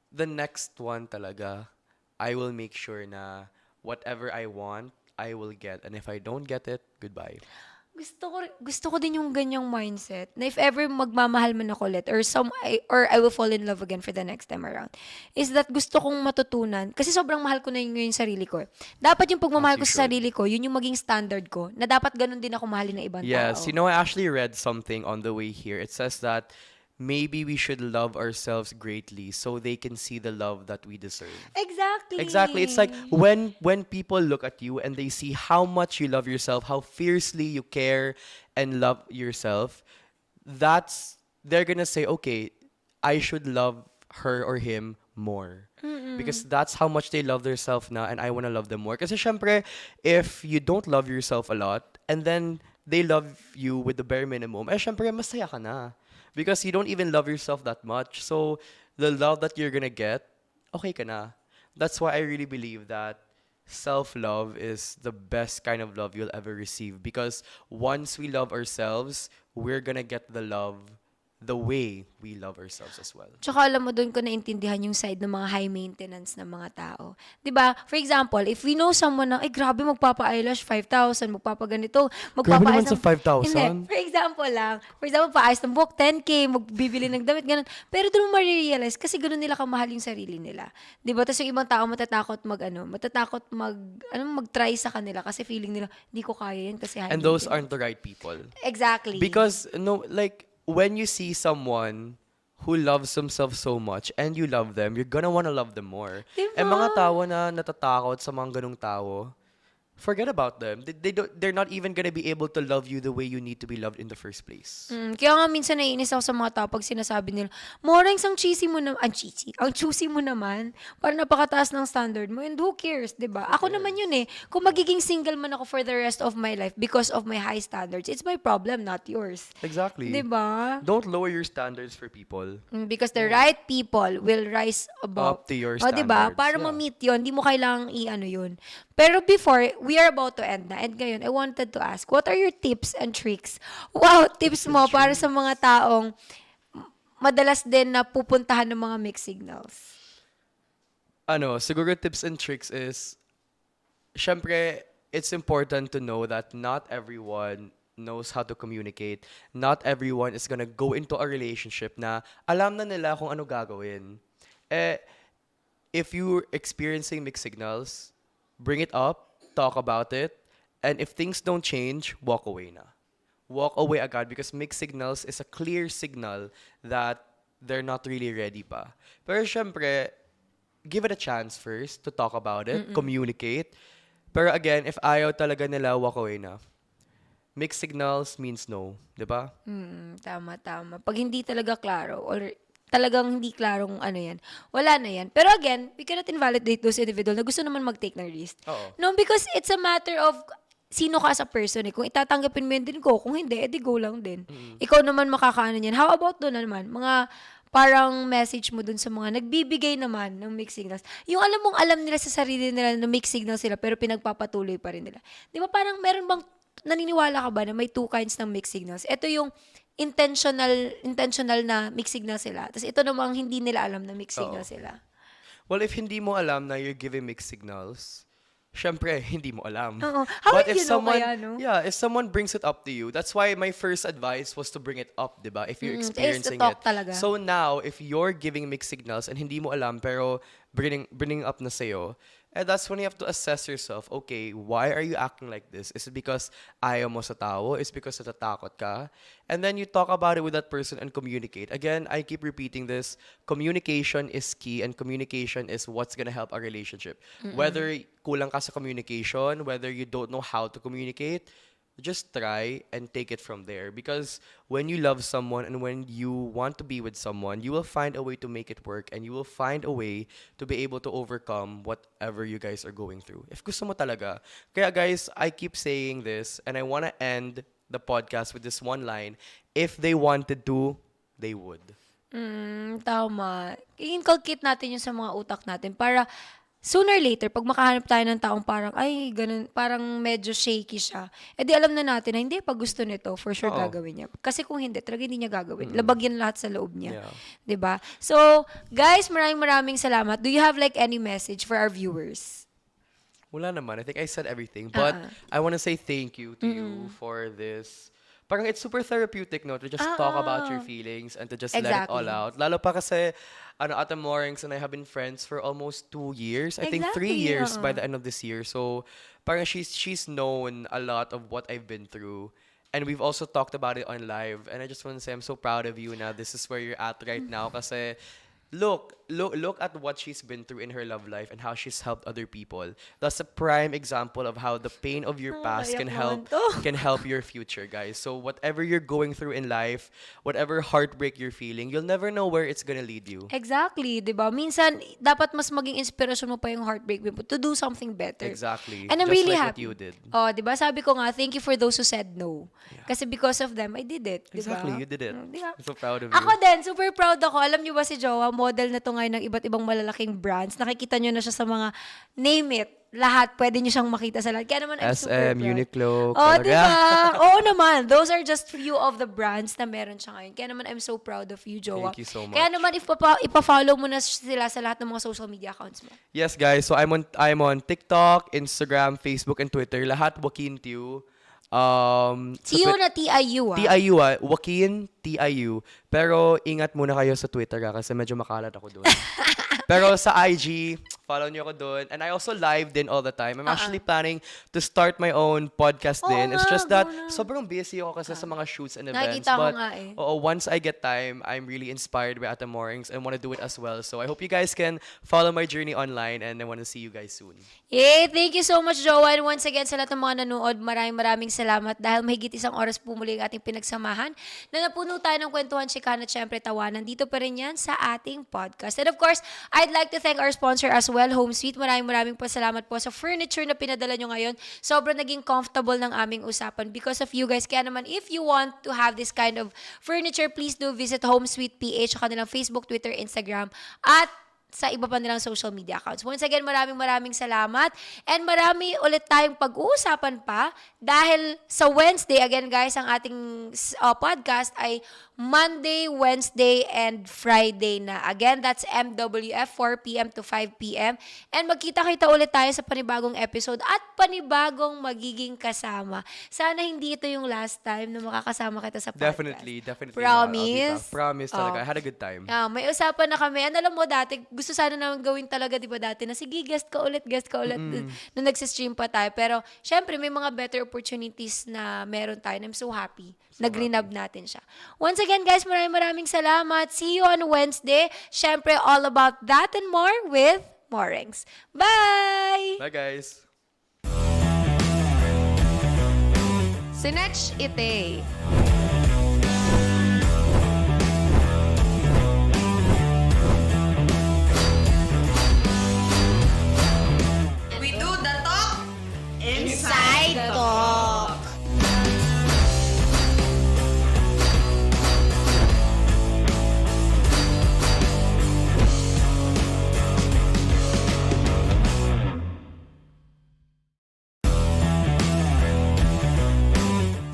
S4: the next one talaga, I will make sure na whatever I want, I will get. And if I don't get it, goodbye.
S1: Gusto ko din yung ganyang mindset na if ever magmamahal man ako ulit or I will fall in love again for the next time around, is that gusto kong matutunan kasi sobrang mahal ko na yung sarili ko. Dapat yung pagmamahal ko
S4: As you
S1: sa
S4: should.
S1: sarili ko, yun yung maging standard ko na dapat ganun din ako mahalin ng ibang
S4: Yes,
S1: tao.
S4: I actually read something on the way here. It says that maybe we should love ourselves greatly so they can see the love that we deserve.
S1: Exactly.
S4: Exactly. It's like when people look at you and they see how much you love yourself, how fiercely you care and love yourself, they're gonna say, okay, I should love her or him more. Because that's how much they love themselves now and I wanna love them more. Kasi syempre, if you don't love yourself a lot and then they love you with the bare minimum, syempre masaya ka na. Because you don't even love yourself that much. So, the love that you're gonna get, okay ka na. That's why I really believe that self-love is the best kind of love you'll ever receive. Because once we love ourselves, we're gonna get the love the way we love ourselves as well.
S1: Tsaka alam mo, doon ko naintindihan yung side ng mga high maintenance na mga tao. 'Di ba? For example, if we know someone na, ay grabe, magpapa-eyelash, 5,000, magpapaganito,
S4: Grabe naman
S1: magpapaayos
S4: sa 5,000.
S1: Hindi. For example lang. For example, paayos ng buhok, 10K, magbibili ng damit, ganun. Pero doon mo marirealize, kasi ganun nila kamahal yung sarili nila. 'Di ba? Tapos yung ibang tao mag-try sa kanila kasi feeling nila, hindi ko kaya yan kasi high
S4: And those
S1: maintenance.
S4: aren't the right people.
S1: Exactly.
S4: Because, no, like, when you see someone who loves themselves so much and you love them, you're gonna wanna love them more.
S1: Diba?
S4: And mga tao na natatakot sa mga ganung tao, forget about them. They're not even gonna be able to love you the way you need to be loved in the first place.
S1: Kaya nga minsan naiinis ako sa mga tao pag sinasabi nila, Morengs, ang cheesy mo naman, ang choosy mo naman, para napakataas ng standard mo, and who cares, di ba? Ako naman yun eh. Kung magiging single man ako for the rest of my life because of my high standards, it's my problem, not yours.
S4: Exactly.
S1: Di ba?
S4: Don't lower your standards for people.
S1: Because the right people will rise above.
S4: Up to your
S1: O, di ba?
S4: standards,
S1: Para
S4: yeah.
S1: ma-meet yun, di mo kailangang i-ano yun. Pero before, we are about to end na. And ngayon, I wanted to ask, what are your tips and tricks? Wow, tips mo para sa mga taong madalas din na pupuntahan ng mga mixed signals.
S4: Siguro tips and tricks is, syempre, it's important to know that not everyone knows how to communicate. Not everyone is gonna go into a relationship na alam na nila kung ano gagawin. If you're experiencing mixed signals, bring it up, talk about it, and if things don't change, walk away na. Walk away agad because mixed signals is a clear signal that they're not really ready pa. Pero syempre, give it a chance first to talk about it, communicate. Pero again, if ayaw talaga nila, walk away na. Mixed signals means no, di ba?
S1: Tama. Pag hindi talaga klaro or talagang hindi klarong ano yan, wala na yan. Pero again, we cannot invalidate those individual na gusto naman mag-take ng risk.
S4: Oo.
S1: No, because it's a matter of sino ka as a person eh. Kung itatanggapin mo yun din ko, kung hindi, edi go lang din. Ikaw naman makakaano yan. How about doon naman? Mga parang message mo dun sa mga nagbibigay naman ng mixed signals. Yung alam nila sa sarili nila na mixed signals sila pero pinagpapatuloy pa rin nila. Di ba parang meron bang, naniniwala ka ba na may two kinds ng mixed signals? Ito yung intentional na mixed signal sila. Tapos ito namang hindi nila alam na mixed signal
S4: Oo.
S1: sila.
S4: Well, if hindi mo alam na you're giving mixed signals, syempre, hindi mo alam.
S1: Oo. How
S4: But
S1: would
S4: if
S1: you know
S4: someone,
S1: kaya, no?
S4: yeah, if someone brings it up to you, that's why my first advice was to bring it up, diba? If you're
S1: Is to
S4: experiencing
S1: talk
S4: it.
S1: talaga.
S4: So now, if you're giving mixed signals and hindi mo alam, pero bringing up na sa'yo, that's when you have to assess yourself. Okay, why are you acting like this? Is it because ayaw mo sa tao? Is it because natatakot ka? And then you talk about it with that person and communicate. Again, I keep repeating this. Communication is key and communication is what's gonna help a relationship. Whether kulang ka sa communication, whether you don't know how to communicate, just try and take it from there. Because when you love someone and when you want to be with someone, you will find a way to make it work and you will find a way to be able to overcome whatever you guys are going through. If gusto mo talaga. Kaya guys, I keep saying this and I want to end the podcast with this one line. If they wanted to, they would.
S1: Tama. I-inculcate natin yun sa mga utak natin para sooner or later, pag makahanap tayo ng taong parang, ay, ganun, parang medyo shaky siya, edi alam na natin na hindi, pag gusto nito, for sure
S4: Oo.
S1: gagawin niya. Kasi kung hindi, talaga hindi niya gagawin. Labag yan lahat sa loob niya.
S4: Yeah.
S1: 'Di ba? So, guys, maraming salamat. Do you have like any message for our viewers?
S4: Wala naman. I think I said everything. But I want to say thank you to you for this. Parang it's super therapeutic, no? To just talk about your feelings and to just let it all
S1: Exactly.
S4: out. Lalo pa kasi, Ate Morings and I have been friends for almost 2 years. I think 3 years by the end of this year. So, parang she's known a lot of what I've been through. And we've also talked about it on live. And I just want to say I'm so proud of you now. This is where you're at right now. Kasi look at what she's been through in her love life and how she's helped other people. That's a prime example of how the pain of your past
S1: iyak
S4: can
S1: naman
S4: help
S1: to.
S4: can help your future, guys. So whatever you're going through in life, whatever heartbreak you're feeling, you'll never know where it's gonna lead you.
S1: Exactly, 'di ba? Minsan dapat mas maging inspirasyon mo pa yung heartbreak mo to do something better.
S4: Exactly.
S1: And I'm
S4: Just
S1: really
S4: like
S1: happy.
S4: what you did.
S1: Oh, 'di ba? Sabi ko nga, thank you for those who said no. Kasi because of them, I did it, 'di ba?
S4: Exactly, you did it.
S1: Di ba?
S4: I'm so proud of you.
S1: Ako din, super proud ako. Alam niyo ba si Jowa, model na to ngayon ng iba't ibang malalaking brands. Nakikita niyo na siya sa mga name it. Lahat, pwede niyo siyang makita sa lahat. Kaya naman, I'm super
S4: SM,
S1: proud.
S4: Uniqlo,
S1: Oh,
S4: Collab.
S1: di ba? Oo naman. Those are just few of the brands na meron siya ngayon. Kaya naman, I'm so proud of you, Jowa.
S4: Thank you so
S1: Kaya
S4: much.
S1: naman, ipa-follow mo na sila sa lahat ng mga social media accounts mo.
S4: Yes, guys. So I'm on TikTok, Instagram, Facebook, and Twitter. Lahat Joaquin Tiu. Sa
S1: Tiyo na TIU, ah.
S4: TIU Joaquin TIU. Pero ingat muna kayo sa Twitter kasi medyo makalat ako doon. Pero sa IG, follow niyo ako doon. And I also live din all the time. I'm actually planning to start my own podcast
S1: Oo
S4: din. It's
S1: nga,
S4: just that
S1: go na.
S4: sobrang busy ako kasi sa mga shoots and events.
S1: Nakikita ko
S4: But
S1: nga eh.
S4: once I get time, I'm really inspired by Ate Morings and want to do it as well. So I hope you guys can follow my journey online and I want to see you guys soon.
S1: Yay! Thank you so much, Jowa. And once again, sa lahat ng mga nanood, maraming salamat dahil mahigit isang oras po muli ang ating pinagsamahan na napuno tayo ng kwentuhan, chikahan at syempre tawanan. Dito pa rin yan sa ating podcast. And of course, I'd like to thank our sponsor as well, Home Sweet. Maraming pasalamat po sa furniture na pinadala nyo ngayon. Sobrang naging comfortable ng aming usapan because of you guys. Kaya naman, if you want to have this kind of furniture, please do visit Home Sweet PH sa kanilang Facebook, Twitter, Instagram, at sa iba pa nilang social media accounts. Once again, maraming salamat. And marami ulit tayong pag-uusapan pa dahil sa Wednesday, again guys, ang ating podcast ay Monday, Wednesday, and Friday na. Again, that's MWF, 4 p.m. to 5 p.m. And magkita-kita ulit tayo sa panibagong episode at panibagong magiging kasama. Sana hindi ito yung last time na makakasama kita sa podcast.
S4: Definitely.
S1: Promise?
S4: I'll be back. Promise talaga.
S1: Oh.
S4: I had a good time.
S1: May usapan na kami. Alam mo dati, gusto sana naman gawin talaga, di ba dati, na sige, guest ka ulit, nung nagsistream pa tayo. Pero, syempre, may mga better opportunities na meron tayo. And I'm so happy. Nag-renab natin siya. Once again, guys, maraming salamat. See you on Wednesday. Syempre, all about that and more with Morings. Bye!
S4: Bye, guys.
S3: Sinech ite.
S2: We do the talk.
S3: Inside Talk.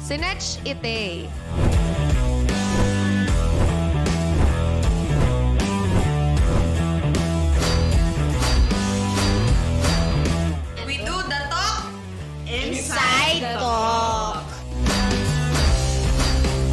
S3: Sinech ite.